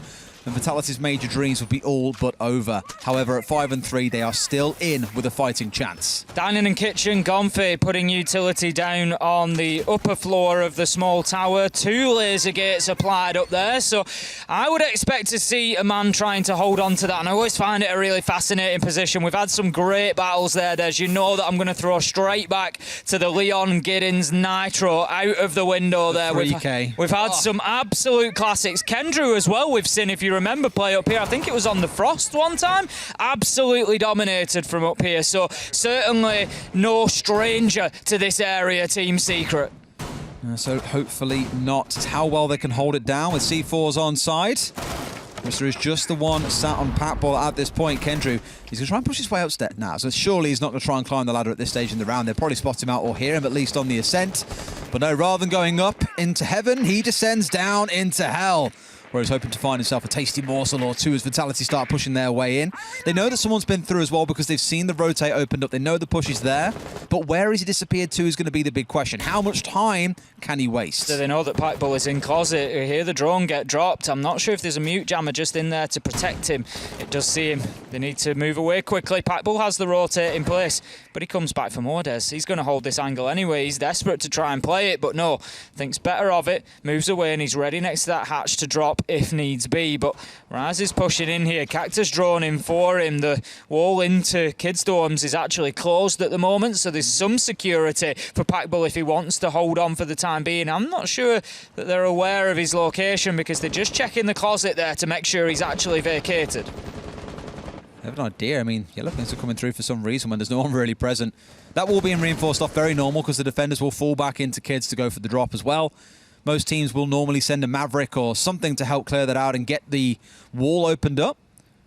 And Vitality's major dreams would be all but over. However, at 5 and 3, they are still in with a fighting chance. Dining and kitchen, Gonfi putting utility down on the upper floor of the small tower. 2 laser gates applied up there, so I would expect to see a man trying to hold on to that, and I always find it a really fascinating position. We've had some great battles there, Des. You know that I'm going to throw straight back to the Leon Giddens Nitro out of the window there. 3K. We've had some absolute classics. Kendrew as well, we've seen, if you remember, play up here. I think it was on the Frost one time. Absolutely dominated from up here. So certainly no stranger to this area, Team Secret. So hopefully not. It's how well they can hold it down with C4's on side. Mister is just the one sat on Patbull at this point. Kendrew, he's going to try and push his way upstairs now. So surely he's not going to try and climb the ladder at this stage in the round. They'll probably spot him out or hear him, at least on the ascent. But no, rather than going up into heaven, he descends down into hell, where he's hoping to find himself a tasty morsel or 2 as Vitality start pushing their way in. They know that someone's been through as well because they've seen the rotate opened up. They know the push is there, but where has he disappeared to is going to be the big question. How much time can he waste? So they know that Patbull is in closet. You hear the drone get dropped. I'm not sure if there's a mute jammer just in there to protect him. It does see him. They need to move away quickly. Patbull has the rotate in place, but he comes back for more, Des. He's going to hold this angle anyway. He's desperate to try and play it, but no. Thinks better of it, moves away, and he's ready next to that hatch to drop if needs be. But Raz is pushing in here. Cactus drone in for him. The wall into Kids Dorms is actually closed at the moment, so there's some security for Patbull if he wants to hold on for the time being. I'm not sure that they're aware of his location because they're just checking the closet there to make sure he's actually vacated. I have an idea. I mean, yellow pings are coming through for some reason when there's no one really present. That wall being reinforced off, very normal, because the defenders will fall back into kids to go for the drop as well. Most teams will normally send a Maverick or something to help clear that out and get the wall opened up.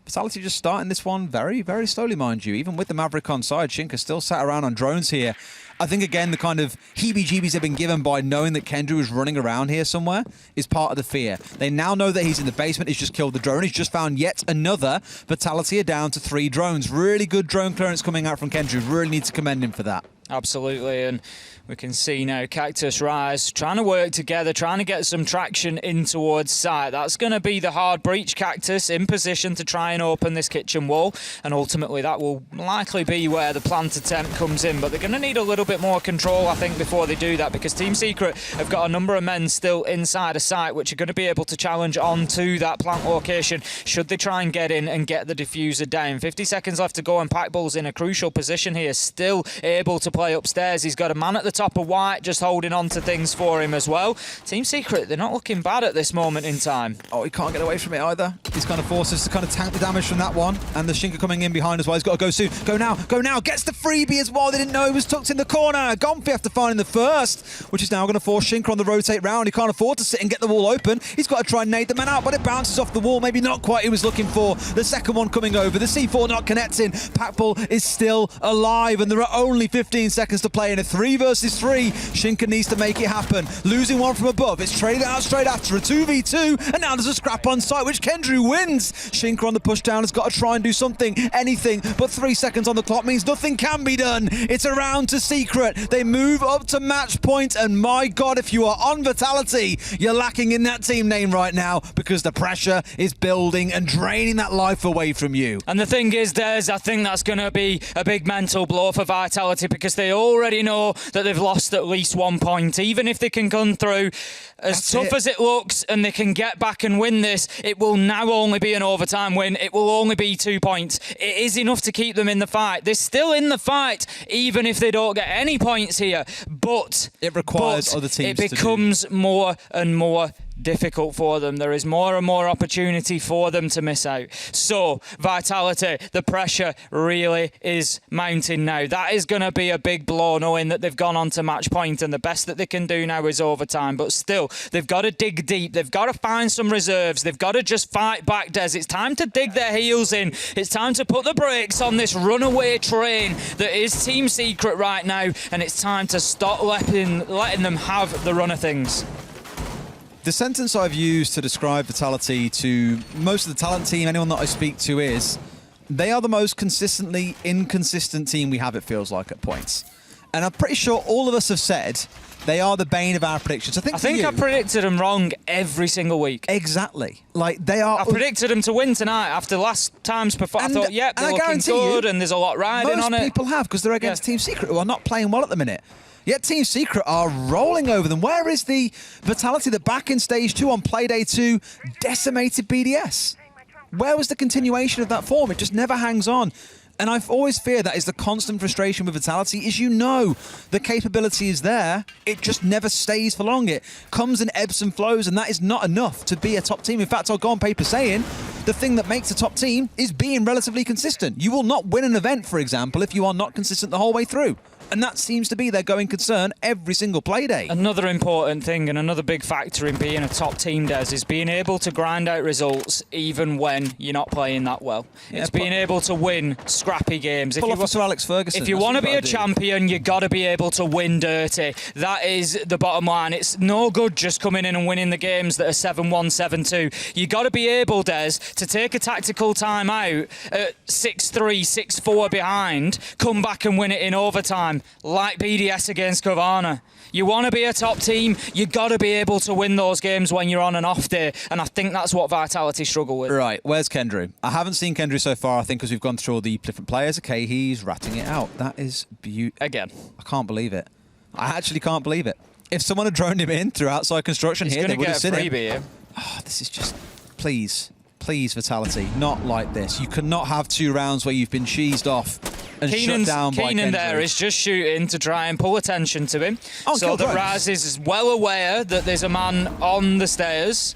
Vitality just starting this one very, very slowly, mind you. Even with the Maverick on side, Shinka still sat around on drones here. I think, again, the kind of heebie-jeebies they've been given by knowing that Kendrew is running around here somewhere is part of the fear. They now know that he's in the basement. He's just killed the drone. He's just found yet another. Vitality are down to 3 drones. Really good drone clearance coming out from Kendrew. Really need to commend him for that. Absolutely, and we can see now Cactus Rise trying to work together, trying to get some traction in towards site. That's going to be the hard breach. Cactus in position to try and open this kitchen wall, and ultimately that will likely be where the plant attempt comes in, but they're going to need a little bit more control, I think, before they do that, because Team Secret have got a number of men still inside a site which are going to be able to challenge onto that plant location should they try and get in and get the diffuser down. 50 seconds left to go, and Packball's in a crucial position here, still able to play upstairs. He's got a man at the top of white just holding on to things for him as well. Team Secret, they're not looking bad at this moment in time. Oh, he can't get away from it either. He's kind of forced us to kind of tank the damage from that one. And the Shinka coming in behind as well. He's got to go soon. Go now. Go now. Gets the freebie as well. They didn't know he was tucked in the corner. Gomfi after finding the first, which is now going to force Shinka on the rotate round. He can't afford to sit and get the wall open. He's got to try and nade the man out, but it bounces off the wall. Maybe not quite he was looking for. The second one coming over. The C4 not connecting. Packball is still alive, and there are only 15 seconds to play in a 3 versus 3. Shinka needs to make it happen. Losing one from above. It's traded out straight after a 2v2, and now there's a scrap on site, which Kendrew wins. Shinka on the push down has got to try and do something, anything, but 3 seconds on the clock means nothing can be done. It's a round to Secret. They move up to match point, and my God, if you are on Vitality, you're lacking in that team name right now, because the pressure is building and draining that life away from you. And the thing is, Des, I think that's going to be a big mental blow for Vitality, because they already know that they've lost at least 1 point. Even if they can come through, as tough as it looks, and they can get back and win this, it will now only be an overtime win. It will only be 2 points. It is enough to keep them in the fight. They're still in the fight, even if they don't get any points here. But it requires other teams. It becomes more and more difficult for them. There is more and more opportunity for them to miss out. So, Vitality, the pressure really is mounting now. That is going to be a big blow, knowing that they've gone on to match point, and the best that they can do now is overtime. But still, they've got to dig deep. They've got to find some reserves. They've got to just fight back, Des. It's time to dig their heels in. It's time to put the brakes on this runaway train that is Team Secret right now, and it's time to stop letting them have the run of things. The sentence I've used to describe Vitality to most of the talent team, anyone that I speak to, is they are the most consistently inconsistent team we have, it feels like, at points. And I'm pretty sure all of us have said they are the bane of our predictions. I think I predicted them wrong every single week. Exactly. Like, they are... I predicted them to win tonight after last time's performance. I thought, yep, they're looking good, and there's a lot riding on it. Most people have, because they're against Team Secret, who are not playing well at the minute. Yet Team Secret are rolling over them. Where is the Vitality that back in Stage 2 on Playday 2 decimated BDS? Where was the continuation of that form? It just never hangs on. And I've always feared that is the constant frustration with Vitality, is you know the capability is there, it just never stays for long. It comes in ebbs and flows, and that is not enough to be a top team. In fact, I'll go on paper saying the thing that makes a top team is being relatively consistent. You will not win an event, for example, if you are not consistent the whole way through. And that seems to be their going concern every single play day. Another important thing and another big factor in being a top team, Des, is being able to grind out results even when you're not playing that well. Yeah, it's being able to win scrappy games. Pull off Sir Alex Ferguson. If you want to be a champion, you got to be able to win dirty. That is the bottom line. It's no good just coming in and winning the games that are 7-1, 7-2. You got to be able, Des, to take a tactical time out at 6-3, 6-4 behind, come back and win it in overtime. Like BDS against Kavana. You want to be a top team, you got to be able to win those games when you're on an off day, and I think that's what Vitality struggle with. Right, where's Kendrew? I haven't seen Kendrew so far, I think, because we've gone through all the different players. Okay, he's ratting it out. That is beautiful. Again. I can't believe it. I actually can't believe it. If someone had droned him in through outside construction here, they would have seen him. Here. Oh, this is just... Please, Vitality, not like this. You cannot have 2 rounds where you've been cheesed off and shut down by Kendrew. Keenan there is just shooting to try and pull attention to him. Oh, so that Raz is well aware that there's a man on the stairs.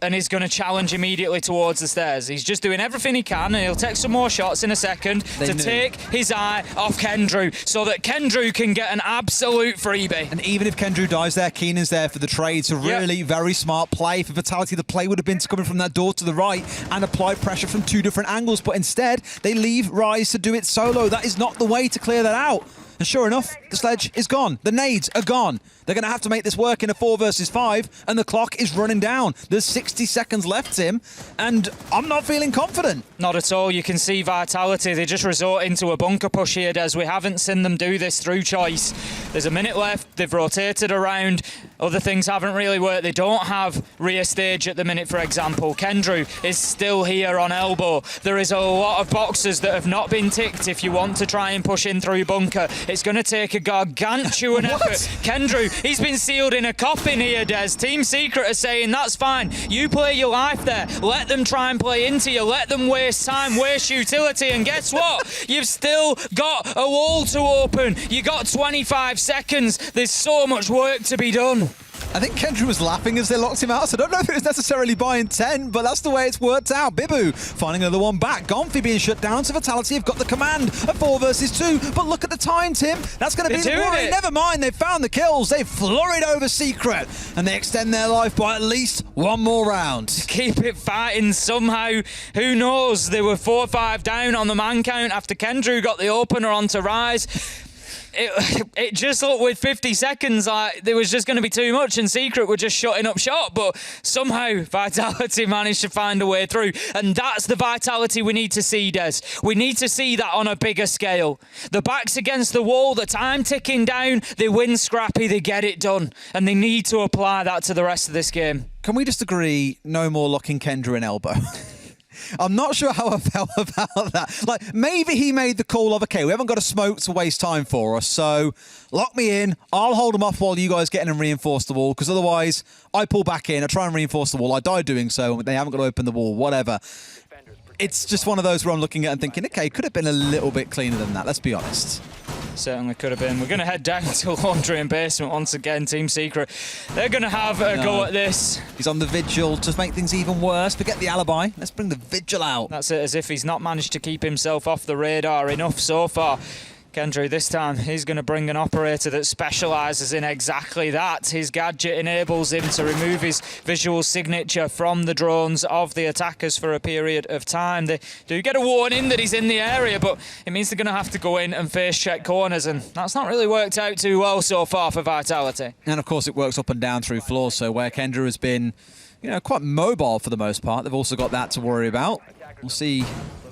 and he's going to challenge immediately towards the stairs. He's just doing everything he can, and he'll take some more shots in a second take his eye off Kendrew so that Kendrew can get an absolute freebie. And even if Kendrew dies there, Keenan's there for the trade. So really very smart play. For Vitality, the play would have been to come in from that door to the right and apply pressure from 2 different angles. But instead, they leave Rise to do it solo. That is not the way to clear that out. And sure enough, the sledge is gone. The nades are gone. They're going to have to make this work in a 4 versus 5, and the clock is running down. There's 60 seconds left, Tim, and I'm not feeling confident. Not at all. You can see Vitality. They just resort into a bunker push here, Des. We haven't seen them do this through choice. There's a minute left. They've rotated around. Other things haven't really worked. They don't have rear stage at the minute, for example. Kendrew is still here on elbow. There is a lot of boxes that have not been ticked if you want to try and push in through bunker. It's going to take a gargantuan effort. Kendrew, he's been sealed in a coffin here, Des. Team Secret are saying, that's fine. You play your life there. Let them try and play into you. Let them waste time, waste utility. And guess what? You've still got a wall to open. You got 25 seconds. There's so much work to be done. I think Kendrew was laughing as they locked him out, so I don't know if it was necessarily by intent, but that's the way it's worked out. Bibu finding another one back. Gonfi being shut down, so Vitality have got the command of 4 versus 2, but look at the time, Tim. That's going to be the worry. Never mind, they've found the kills. They've flurried over Secret, and they extend their life by at least one more round. Keep it fighting somehow. Who knows? They were 4-5 down on the man count after Kendrew got the opener onto Rise. It just looked with 50 seconds like there was just going to be too much and Secret were just shutting up shop, but somehow Vitality managed to find a way through, and that's the Vitality we need to see, Des. We need to see that on a bigger scale. The back's against the wall, the time ticking down, they win scrappy, they get it done, and they need to apply that to the rest of this game. Can we just agree, no more locking Kendrew in elbow? I'm not sure how I felt about that. Like, maybe he made the call of, okay, we haven't got a smoke to waste time for us, so lock me in. I'll hold him off while you guys get in and reinforce the wall, because otherwise I pull back in, I try and reinforce the wall, I die doing so, they haven't got to open the wall, whatever. It's just one of those where I'm looking at and thinking, okay, could have been a little bit cleaner than that, let's be honest. Certainly could have been. We're going to head down to Laundry and Basement once again. Team Secret, they're going to have a go at this. He's on the vigil to make things even worse. Forget the alibi. Let's bring the vigil out. That's it, as if he's not managed to keep himself off the radar enough so far. Kendrew, this time, he's going to bring an operator that specialises in exactly that. His gadget enables him to remove his visual signature from the drones of the attackers for a period of time. They do get a warning that he's in the area, but it means they're going to have to go in and face check corners, and that's not really worked out too well so far for Vitality. And of course, it works up and down through floors, so where Kendrew has been, you know, quite mobile for the most part, they've also got that to worry about. We'll see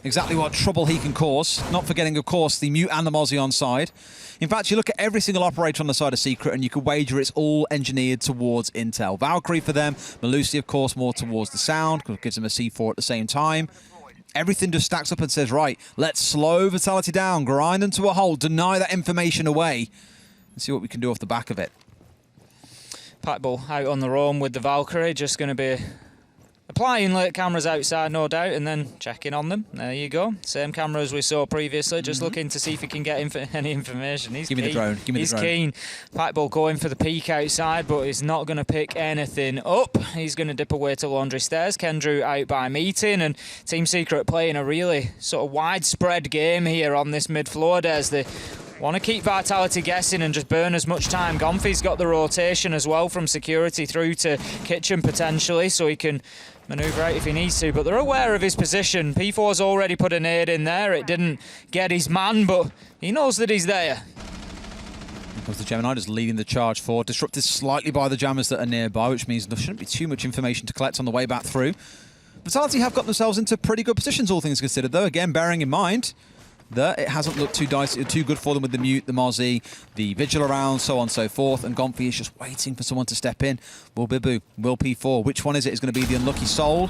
exactly what trouble he can cause. Not forgetting, of course, the Mute and the Mozzie on side. In fact, you look at every single operator on the side of Secret and you could wager it's all engineered towards Intel. Valkyrie for them, Melusi, of course, more towards the sound, because it gives them a C4 at the same time. Everything just stacks up and says, right, let's slow Vitality down, grind them to a halt, deny that information away, and see what we can do off the back of it. Packball out on the roam with the Valkyrie, just going to be applying late cameras outside, no doubt, and then checking on them. There you go. Same camera as we saw previously, just looking to see if he can get any information. He's Give me keen. the drone. Give me the drone. He's keen. Packball going for the peek outside, but he's not going to pick anything up. He's going to dip away to Laundry Stairs. Kendrew out by meeting, and Team Secret playing a really sort of widespread game here on this mid-floor. There's the want to keep Vitality guessing and just burn as much time. Gonfi's got the rotation as well from security through to kitchen potentially, so he can manoeuvre out if he needs to, but they're aware of his position. P4's already put a nade in there. It didn't get his man, but he knows that he's there. Because the Gemini just leading the charge forward, disrupted slightly by the jammers that are nearby, which means there shouldn't be too much information to collect on the way back through. Vitality have got themselves into pretty good positions, all things considered, though. Again, bearing in mind that it hasn't looked too dicey, too good for them with the Mute, the Mozzie, the Vigil around, so on and so forth, and Gonfi is just waiting for someone to step in. Will Bibu? Will P4? Which one is it? Is going to be the unlucky soul?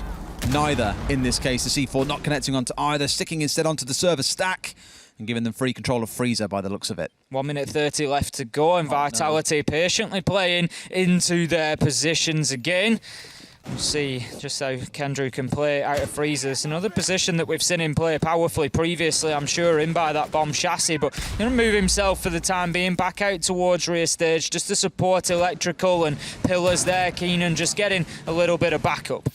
Neither in this case. The C4 not connecting onto either, sticking instead onto the server stack and giving them free control of Freezer by the looks of it. 1 minute 30 left to go, and Vitality patiently playing into their positions again. We'll see just how Kendrew can play out of Freezer. It's another position that we've seen him play powerfully previously, I'm sure, in by that bomb chassis, but he's going to move himself for the time being back out towards rear stage just to support electrical and pillars there. Keenan just getting a little bit of backup.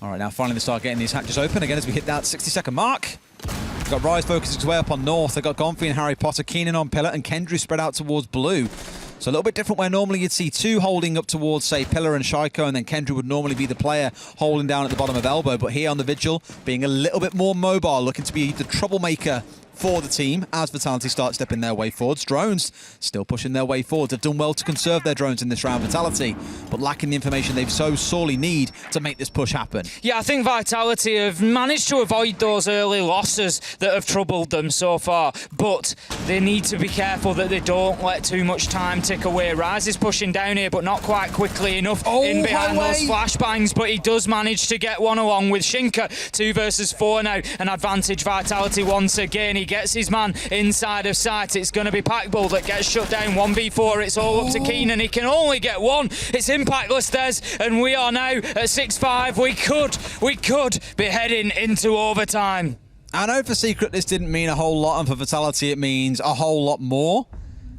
All right, now finally they start getting these hatches open again as we hit that 60-second mark. We've got Rise focusing his way up on North. They've got Gonfi and Harry Potter, Keenan on Pillar, and Kendrew spread out towards Blue. So a little bit different where normally you'd see two holding up towards, say, Pillar and Shaiko, and then Kendrew would normally be the player holding down at the bottom of Elbow. But here on the Vigil, being a little bit more mobile, looking to be the troublemaker for the team as Vitality start stepping their way forwards. Drones still pushing their way forwards. Have done well to conserve their drones in this round, Vitality, but lacking the information they so sorely need to make this push happen. Yeah, I think Vitality have managed to avoid those early losses that have troubled them so far, but they need to be careful that they don't let too much time tick away. Rise is pushing down here, but not quite quickly enough in behind those flashbangs, but he does manage to get one along with Shinka. 2 versus 4 now, an advantage Vitality once again. He gets his man inside of sight. It's going to be Packbull that gets shut down. 1v4, it's all up to Keenan. He can only get one. It's impactless, Des, and we are now at 6-5. We could be heading into overtime. I know for Secret this didn't mean a whole lot, and for Vitality it means a whole lot more.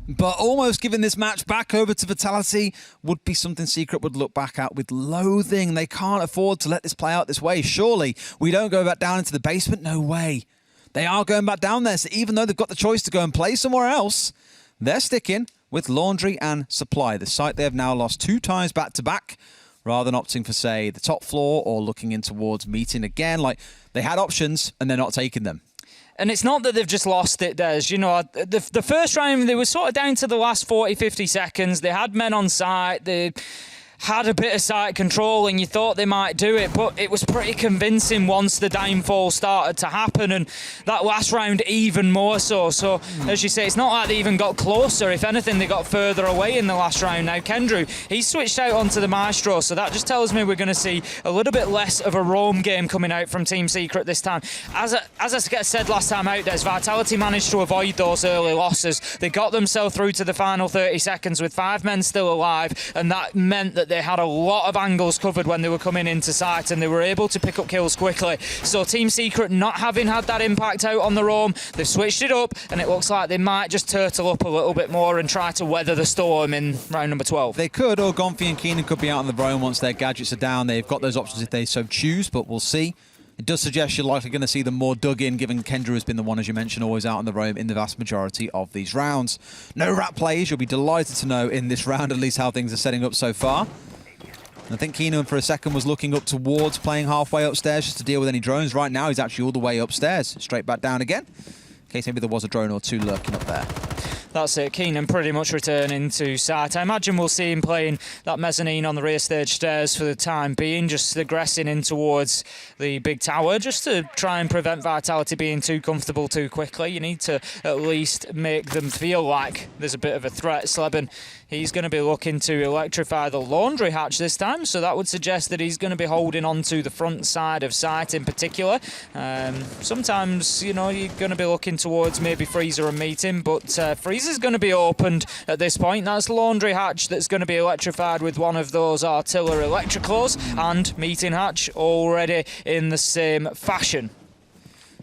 But almost giving this match back over to Vitality would be something Secret would look back at with loathing. They can't afford to let this play out this way. Surely we don't go back down into the basement? No way. They are going back down there, so even though they've got the choice to go and play somewhere else, they're sticking with Laundry and Supply, the site they have now lost 2 times back-to-back, rather than opting for, say, the top floor or looking in towards Meeting again. Like, they had options, and they're not taking them. And it's not that they've just lost it, Des. You know, the first round, they were sort of down to the last 40, 50 seconds. They had men on site. They had a bit of site control and you thought they might do it, but it was pretty convincing once the downfall started to happen, and that last round even more so. So, as you say, it's not like they even got closer. If anything, they got further away in the last round. Now, Kendrew, he's switched out onto the Maestro, so that just tells me we're going to see a little bit less of a roam game coming out from Team Secret this time. As I said last time out, Des, Vitality managed to avoid those early losses. They got themselves through to the final 30 seconds with 5 men still alive, and that meant that they had a lot of angles covered when they were coming into sight, and they were able to pick up kills quickly. So Team Secret, not having had that impact out on the roam, they've switched it up, and it looks like they might just turtle up a little bit more and try to weather the storm in round number 12. They could, or Gonfi and Keenan could be out on the roam once their gadgets are down. They've got those options if they so choose, but we'll see. It does suggest you're likely going to see them more dug in, given Kendrew has been the one, as you mentioned, always out on the roam in the vast majority of these rounds. No rat plays. You'll be delighted to know in this round at least how things are setting up so far. And I think Keenan for a second was looking up towards playing halfway upstairs just to deal with any drones. Right now he's actually all the way upstairs, straight back down again, in case maybe there was a drone or two lurking up there. That's it, Keenan pretty much returning to site. I imagine we'll see him playing that mezzanine on the rear stage stairs for the time being, just aggressing in towards the big tower, just to try and prevent Vitality being too comfortable too quickly. You need to at least make them feel like there's a bit of a threat. Sleben, he's going to be looking to electrify the laundry hatch this time, so that would suggest that he's going to be holding on to the front side of site in particular. Sometimes, you know, you're going to be looking towards maybe Freezer and Meeting, but Freezer's going to be opened at this point. That's the laundry hatch that's going to be electrified with one of those artillery electricals, and Meeting hatch already in the same fashion.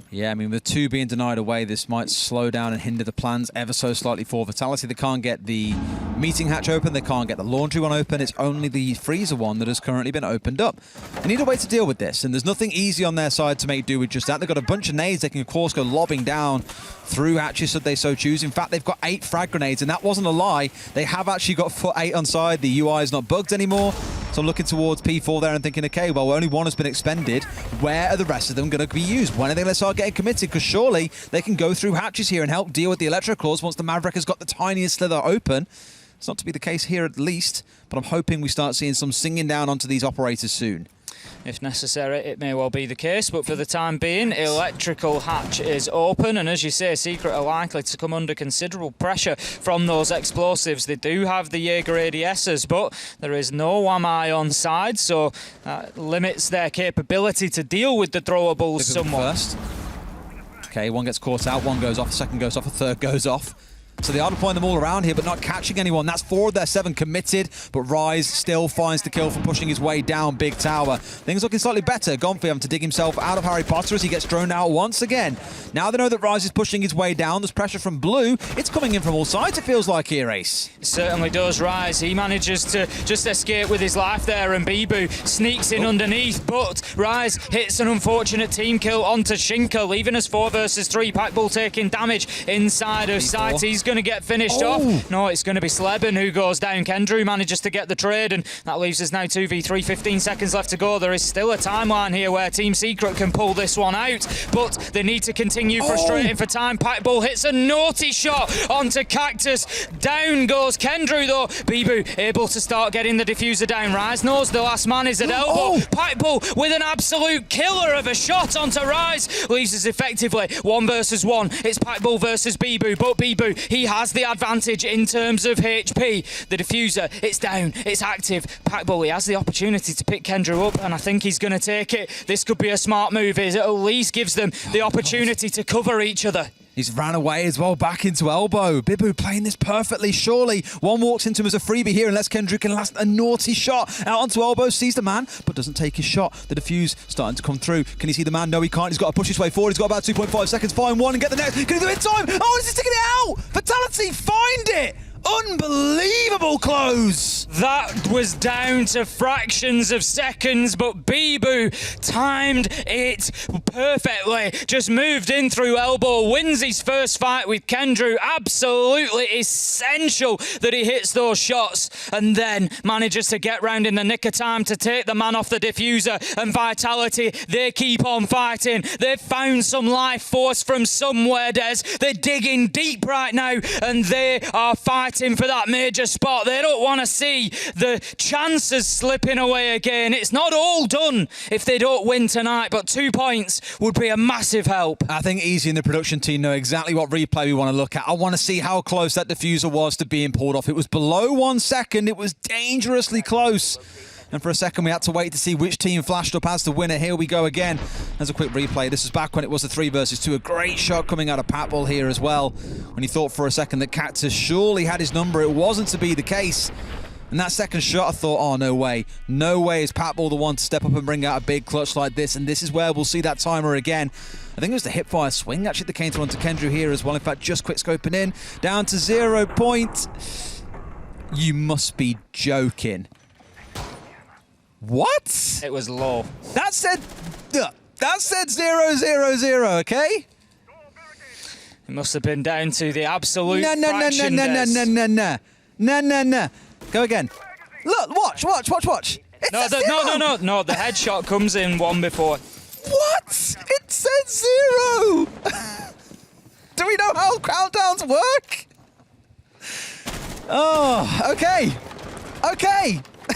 Yeah, I mean, with 2 being denied away, this might slow down and hinder the plans ever so slightly for Vitality. They can't get the Meeting hatch open, they can't get the laundry one open. It's only the freezer one that has currently been opened up. They need a way to deal with this, and there's nothing easy on their side to make do with just that. They've got a bunch of nades they can, of course, go lobbing down through hatches should they so choose. In fact, they've got 8 frag grenades, and that wasn't a lie. They have actually got 8 on side. The UI is not bugged anymore. So I'm looking towards P4 there and thinking, okay, well, only 1 has been expended. Where are the rest of them going to be used? When are they going to start getting committed? Because surely they can go through hatches here and help deal with the electricals once the Maverick has got the tiniest slither open. It's not to be the case here at least, but I'm hoping we start seeing some singing down onto these operators soon. If necessary, it may well be the case, but for the time being, electrical hatch is open, and as you say, Secret are likely to come under considerable pressure from those explosives. They do have the Jaeger ADSs, but there is no WAM-I on side, so that limits their capability to deal with the throwables somewhat. First. Okay, 1 gets caught out, 1 goes off, a second goes off, a third goes off. So they are deploying them all around here, but not catching anyone. That's 4 of their 7 committed, but Rise still finds the kill from pushing his way down Big Tower. Things looking slightly better. Gonfi having to dig himself out of Harry Potter as he gets thrown out once again. Now they know that Rise is pushing his way down. There's pressure from Blue. It's coming in from all sides, it feels like here, Ace. It certainly does. Rise. He manages to just escape with his life there, and Bibu sneaks in underneath, but Rise hits an unfortunate team kill onto Shinka, leaving us 4 versus 3. Packbull taking damage inside of sight. He's going to get finished off. No, it's going to be Sleben who goes down. Kendrew manages to get the trade, and that leaves us now 2v3, 15 seconds left to go. There is still a timeline here where Team Secret can pull this one out, but they need to continue frustrating for time. Packbull hits a naughty shot onto Cactus. Down goes Kendrew though. Bibu able to start getting the diffuser down. Rise knows the last man is at elbow. Packbull with an absolute killer of a shot onto Rise. Leaves us effectively 1 versus 1. It's Packbull versus Bibu, but Bibu, he has the advantage in terms of HP. The diffuser, it's down, it's active. Packbull, he has the opportunity to pick Kendrew up, and I think he's going to take it. This could be a smart move. It at least gives them the opportunity to cover each other. He's ran away as well, back into elbow. Bibu playing this perfectly, surely. One walks into him as a freebie here, unless Kendrick can last a naughty shot. Out onto elbow, sees the man, but doesn't take his shot. The diffuse starting to come through. Can he see the man? No, he can't. He's got to push his way forward. He's got about 2.5 seconds. Find one and get the next. Can he do it in time? Oh, he's sticking it out! Fatality, find it! Unbelievable close! That was down to fractions of seconds, but Bibu timed it perfectly. Just moved in through elbow, wins his first fight with Kendrew. Absolutely essential that he hits those shots, and then manages to get round in the nick of time to take the man off the diffuser. And Vitality, they keep on fighting. They've found some life force from somewhere, Des. They're digging deep right now, and they are fighting for that major spot. They don't want to see the chances slipping away again. It's not all done if they don't win tonight, but 2 points would be a massive help. I think Easy and the production team know exactly what replay we want to look at. I want to see how close that diffuser was to being pulled off. It was below 1 second. It was dangerously close. And for a second, we had to wait to see which team flashed up as the winner. Here we go again. As a quick replay, this is back when it was a 3 versus 2. A great shot coming out of Packbull here as well. When he thought for a second that Cactus surely had his number, it wasn't to be the case. And that second shot, I thought, oh, no way. No way is Packbull the one to step up and bring out a big clutch like this. And this is where we'll see that timer again. I think it was the hipfire swing, actually, that came through onto Kendrew here as well. In fact, just quick scoping in. Down to 0 point. You must be joking. What? It was low. That said 0, 0, 0, okay? It must have been down to the absolute No. Go again. Look, watch. It's No, the headshot comes in 1 before. What? It said 0. Do we know how countdowns work? Oh, okay.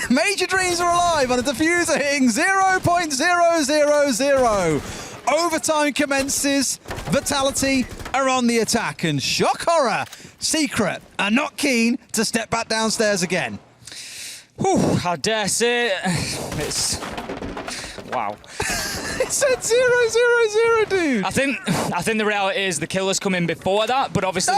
Major dreams are alive on a diffuser hitting 0.000. Overtime commences. Vitality are on the attack, and shock horror, Secret are not keen to step back downstairs again. Whew, I dare say it's... Wow. It said 0, dude. I think the reality is the killer's come in before that, but obviously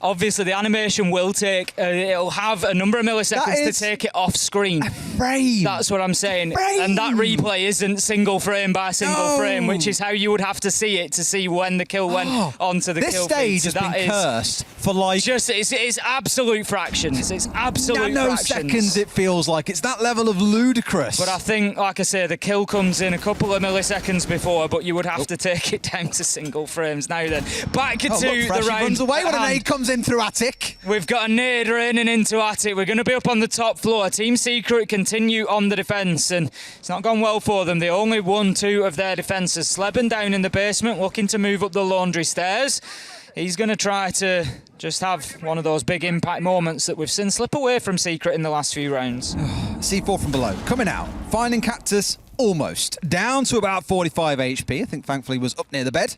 obviously the animation will take it'll have a number of milliseconds to take it off screen. Frame. That's what I'm saying. And that replay isn't single frame by single frame, which is how you would have to see it to see when the kill went onto the kill feed. This stage has been cursed for like it's absolute fractions. It's absolute fractions. Nanoseconds, it feels like. It's that level of ludicrous. But I think, like I say, the kill comes in a couple of milliseconds before, but you would have to take it down to single frames. Now then, back to the round. Runs away when a nade comes in through Attic. We've got a nade raining into Attic. We're going to be up on the top floor. Team Secret continue on the defence, and it's not gone well for them. They only won 2 of their defences. Sleben down in the basement, looking to move up the laundry stairs. He's going to try to just have one of those big impact moments that we've seen slip away from Secret in the last few rounds. C4 from below, coming out, finding Cactus almost. Down to about 45 HP. I think thankfully was up near the bed.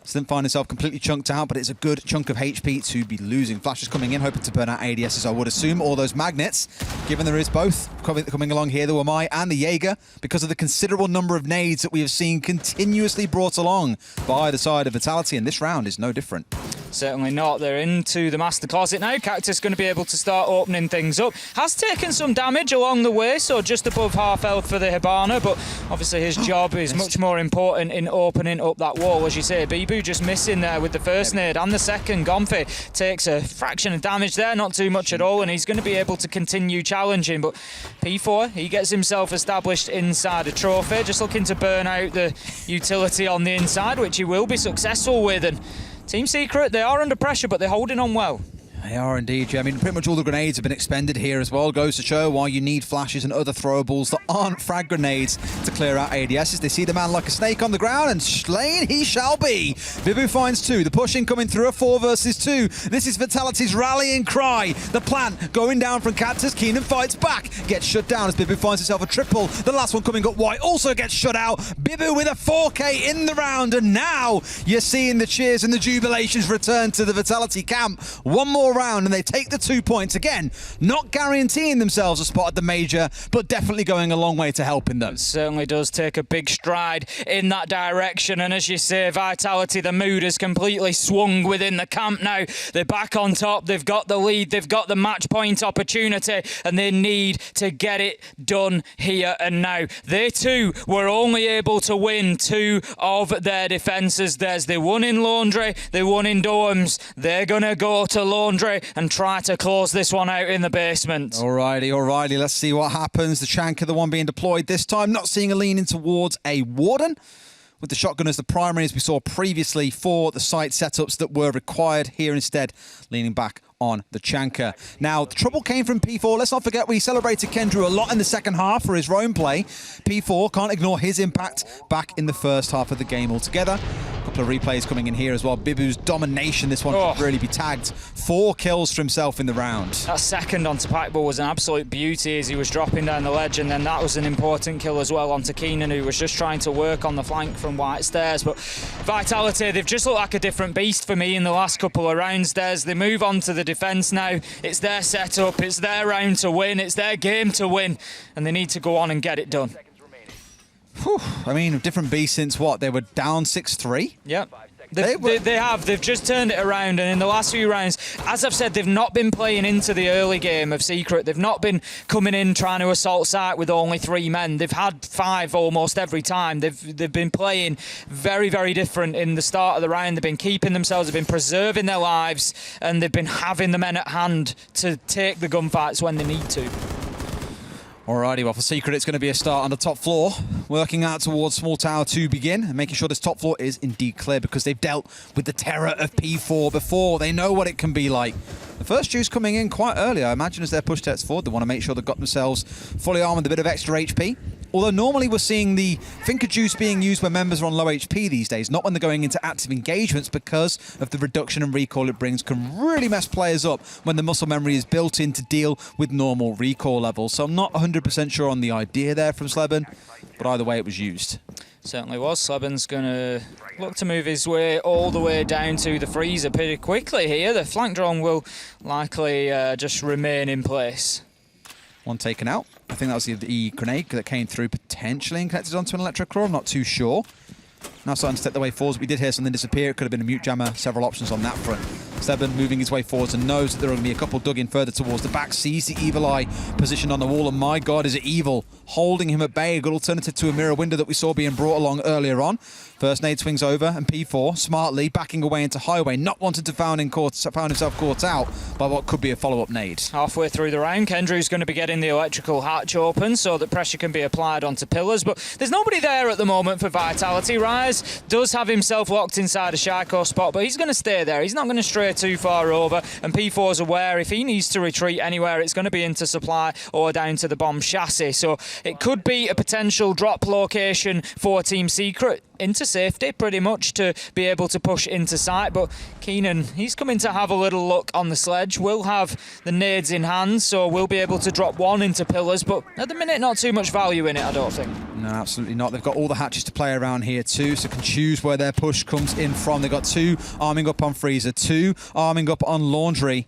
So didn't find himself completely chunked out, but it's a good chunk of HP to be losing. Flashes coming in, hoping to burn out ADSs, I would assume, or those magnets, given there is both coming along here, the Wamai and the Jaeger, because of the considerable number of nades that we have seen continuously brought along by the side of Vitality, and this round is no different. Certainly not. They're into the master closet now. Cactus going to be able to start opening things up. Has taken some damage along the way, so just above half health for the Hibana, but obviously his job is much more important in opening up that wall, as you say. Bibu just missing there with the first nade and the second. Gomfe takes a fraction of damage there, not too much at all, and he's going to be able to continue challenging. But P4, he gets himself established inside a trophy, just looking to burn out the utility on the inside, which he will be successful with. And Team Secret, they are under pressure, but they're holding on well. They are indeed, yeah. I mean, pretty much all the grenades have been expended here as well. Goes to show why you need flashes and other throwables that aren't frag grenades to clear out ADSs. They see the man like a snake on the ground, and slain he shall be. Bibu finds 2. The pushing coming through a 4 versus 2. This is Vitality's rallying cry. The plant going down from Cactus. Keenan fights back. Gets shut down as Bibu finds himself a triple. The last one coming up white also gets shut out. Bibu with a 4K in the round, and now you're seeing the cheers and the jubilations return to the Vitality camp. One more round and they take the 2 points. Again, not guaranteeing themselves a spot at the major, but definitely going a long way to helping them. It certainly does take a big stride in that direction, and as you say, Vitality, the mood has completely swung within the camp now. They're back on top, they've got the lead, they've got the match point opportunity, and they need to get it done here and now. They too were only able to win 2 of their defences. They won in Laundry, they won in Dorms. They're gonna go to Laundry and try to close this one out in the basement. Alrighty, let's see what happens. The Chanka, the one being deployed this time, not seeing a lean in towards a Warden, with the shotgun as the primary, as we saw previously for the site setups that were required. Here instead, leaning back on the Chanka. Now, the trouble came from P4. Let's not forget we celebrated Kendrew a lot in the second half for his roam play. P4 can't ignore his impact back in the first half of the game altogether. A couple of replays coming in here as well. Bibu's domination, this one could really be tagged. 4 kills for himself in the round. That second onto Packball was an absolute beauty as he was dropping down the ledge, and then that was an important kill as well onto Keenan, who was just trying to work on the flank from White Stairs. But Vitality, they've just looked like a different beast for me in the last couple of rounds. They move on to the defence now. It's their setup, it's their round to win, it's their game to win, and they need to go on and get it done. Whew. I mean, different beast since what? They were down 6-3? Yep. They've just turned it around, and in the last few rounds, as I've said, they've not been playing into the early game of Secret. They've not been coming in trying to assault site with only 3 men. They've had 5 almost every time. They've been playing very, very different in the start of the round. They've been keeping themselves, they've been preserving their lives, and they've been having the men at hand to take the gunfights when they need to. Alrighty, well, for Secret, it's going to be a start on the top floor, working out towards Small Tower to begin, and making sure this top floor is indeed clear, because they've dealt with the terror of P4 before. They know what it can be like. The first juice coming in quite early, I imagine, as their push tests forward. They want to make sure they've got themselves fully armed with a bit of extra HP. Although normally we're seeing the Finker juice being used when members are on low HP these days, not when they're going into active engagements, because of the reduction and recoil it brings can really mess players up when the muscle memory is built in to deal with normal recoil levels. So I'm not 100% sure on the idea there from Sleben, but either way it was used. Certainly was. Sleben's going to look to move his way all the way down to the freezer pretty quickly here. The flank drone will likely just remain in place. One taken out. I think that was the grenade that came through potentially and connected onto an electroclaw. I'm not too sure. Now starting to step the way forwards. We did hear something disappear. It could have been a mute jammer. Several options on that front. Sleben moving his way forwards and knows that there are going to be a couple dug in further towards the back. Sees the Evil Eye positioned on the wall, and my God, is it evil. Holding him at bay. A good alternative to a mirror window that we saw being brought along earlier on. First nade swings over, and P4 smartly backing away into highway, not wanting to found himself caught out by what could be a follow-up nade. Halfway through the round, Kendrew's going to be getting the electrical hatch open so that pressure can be applied onto pillars, but there's nobody there at the moment for Vitality. Rise does have himself locked inside a Shaiko spot, but he's going to stay there. He's not going to stray too far over, and P4's aware if he needs to retreat anywhere, it's going to be into supply or down to the bomb chassis. So it could be a potential drop location for Team Secret into safety pretty much to be able to push into sight, but Keenan, he's coming to have a little look on the sledge. We'll have the nades in hand, so we'll be able to drop one into pillars, but at the minute not too much value in it, I don't think. No, absolutely not. They've got all the hatches to play around here too, so can choose where their push comes in from. They've got 2 arming up on freezer, 2 arming up on laundry.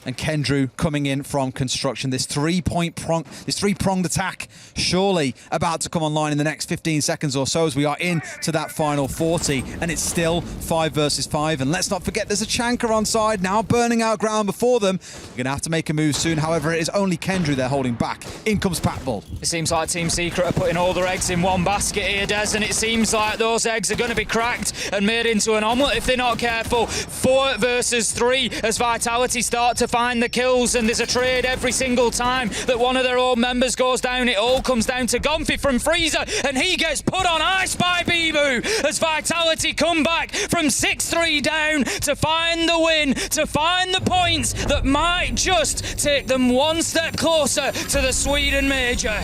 And Kendrew coming in from construction. This three-pronged attack surely about to come online in the next 15 seconds or so as we are into that final 40. And it's still 5 versus 5. And let's not forget there's a Chanker on side now burning out ground before them. You're going to have to make a move soon. However, it is only Kendrew they're holding back. In comes Patbull. It seems like Team Secret are putting all their eggs in one basket here, Des, and it seems like those eggs are going to be cracked and made into an omelette if they're not careful. 4 versus 3 as Vitality start to find the kills, and there's a trade every single time that one of their own members goes down. It all comes down to Gonfi from Freezer, and he gets put on ice by Bibu as Vitality come back from 6-3 down to find the win, to find the points that might just take them one step closer to the Sweden Major.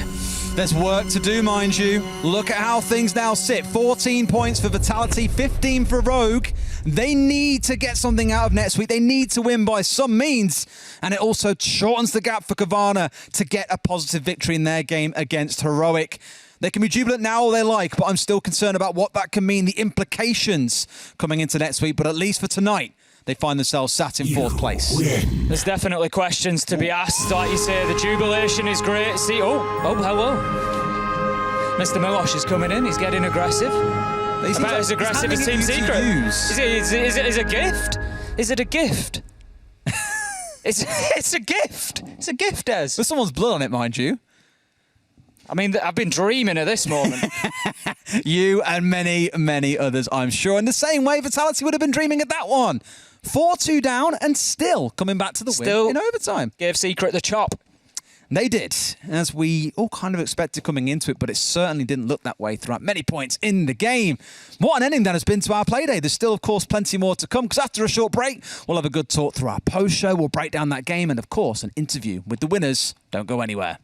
There's work to do, mind you. Look at how things now sit. 14 points for Vitality, 15 for Rogue. They need to get something out of next week. They need to win by some means. And it also shortens the gap for Kavana to get a positive victory in their game against Heroic. They can be jubilant now all they like, but I'm still concerned about what that can mean, the implications coming into next week. But at least for tonight, they find themselves sat in 4th place. There's definitely questions to be asked. Like you say, the jubilation is great. See, hello. Mr. Milosh is coming in. He's getting aggressive. About as aggressive as Team Secret. Is it a gift? Is it a gift? It's a gift. It's a gift, Des. There's someone's blood on it, mind you. I mean, I've been dreaming of this moment. You and many, many others, I'm sure. In the same way, Vitality would have been dreaming of that one. 4-2 down and still coming back to the win in overtime. Gave Secret the chop. They did, as we all kind of expected coming into it, but it certainly didn't look that way throughout many points in the game. What an ending that has been to our Playday. There's still, of course, plenty more to come, because after a short break, we'll have a good talk through our post-show. We'll break down that game and, of course, an interview with the winners. Don't go anywhere.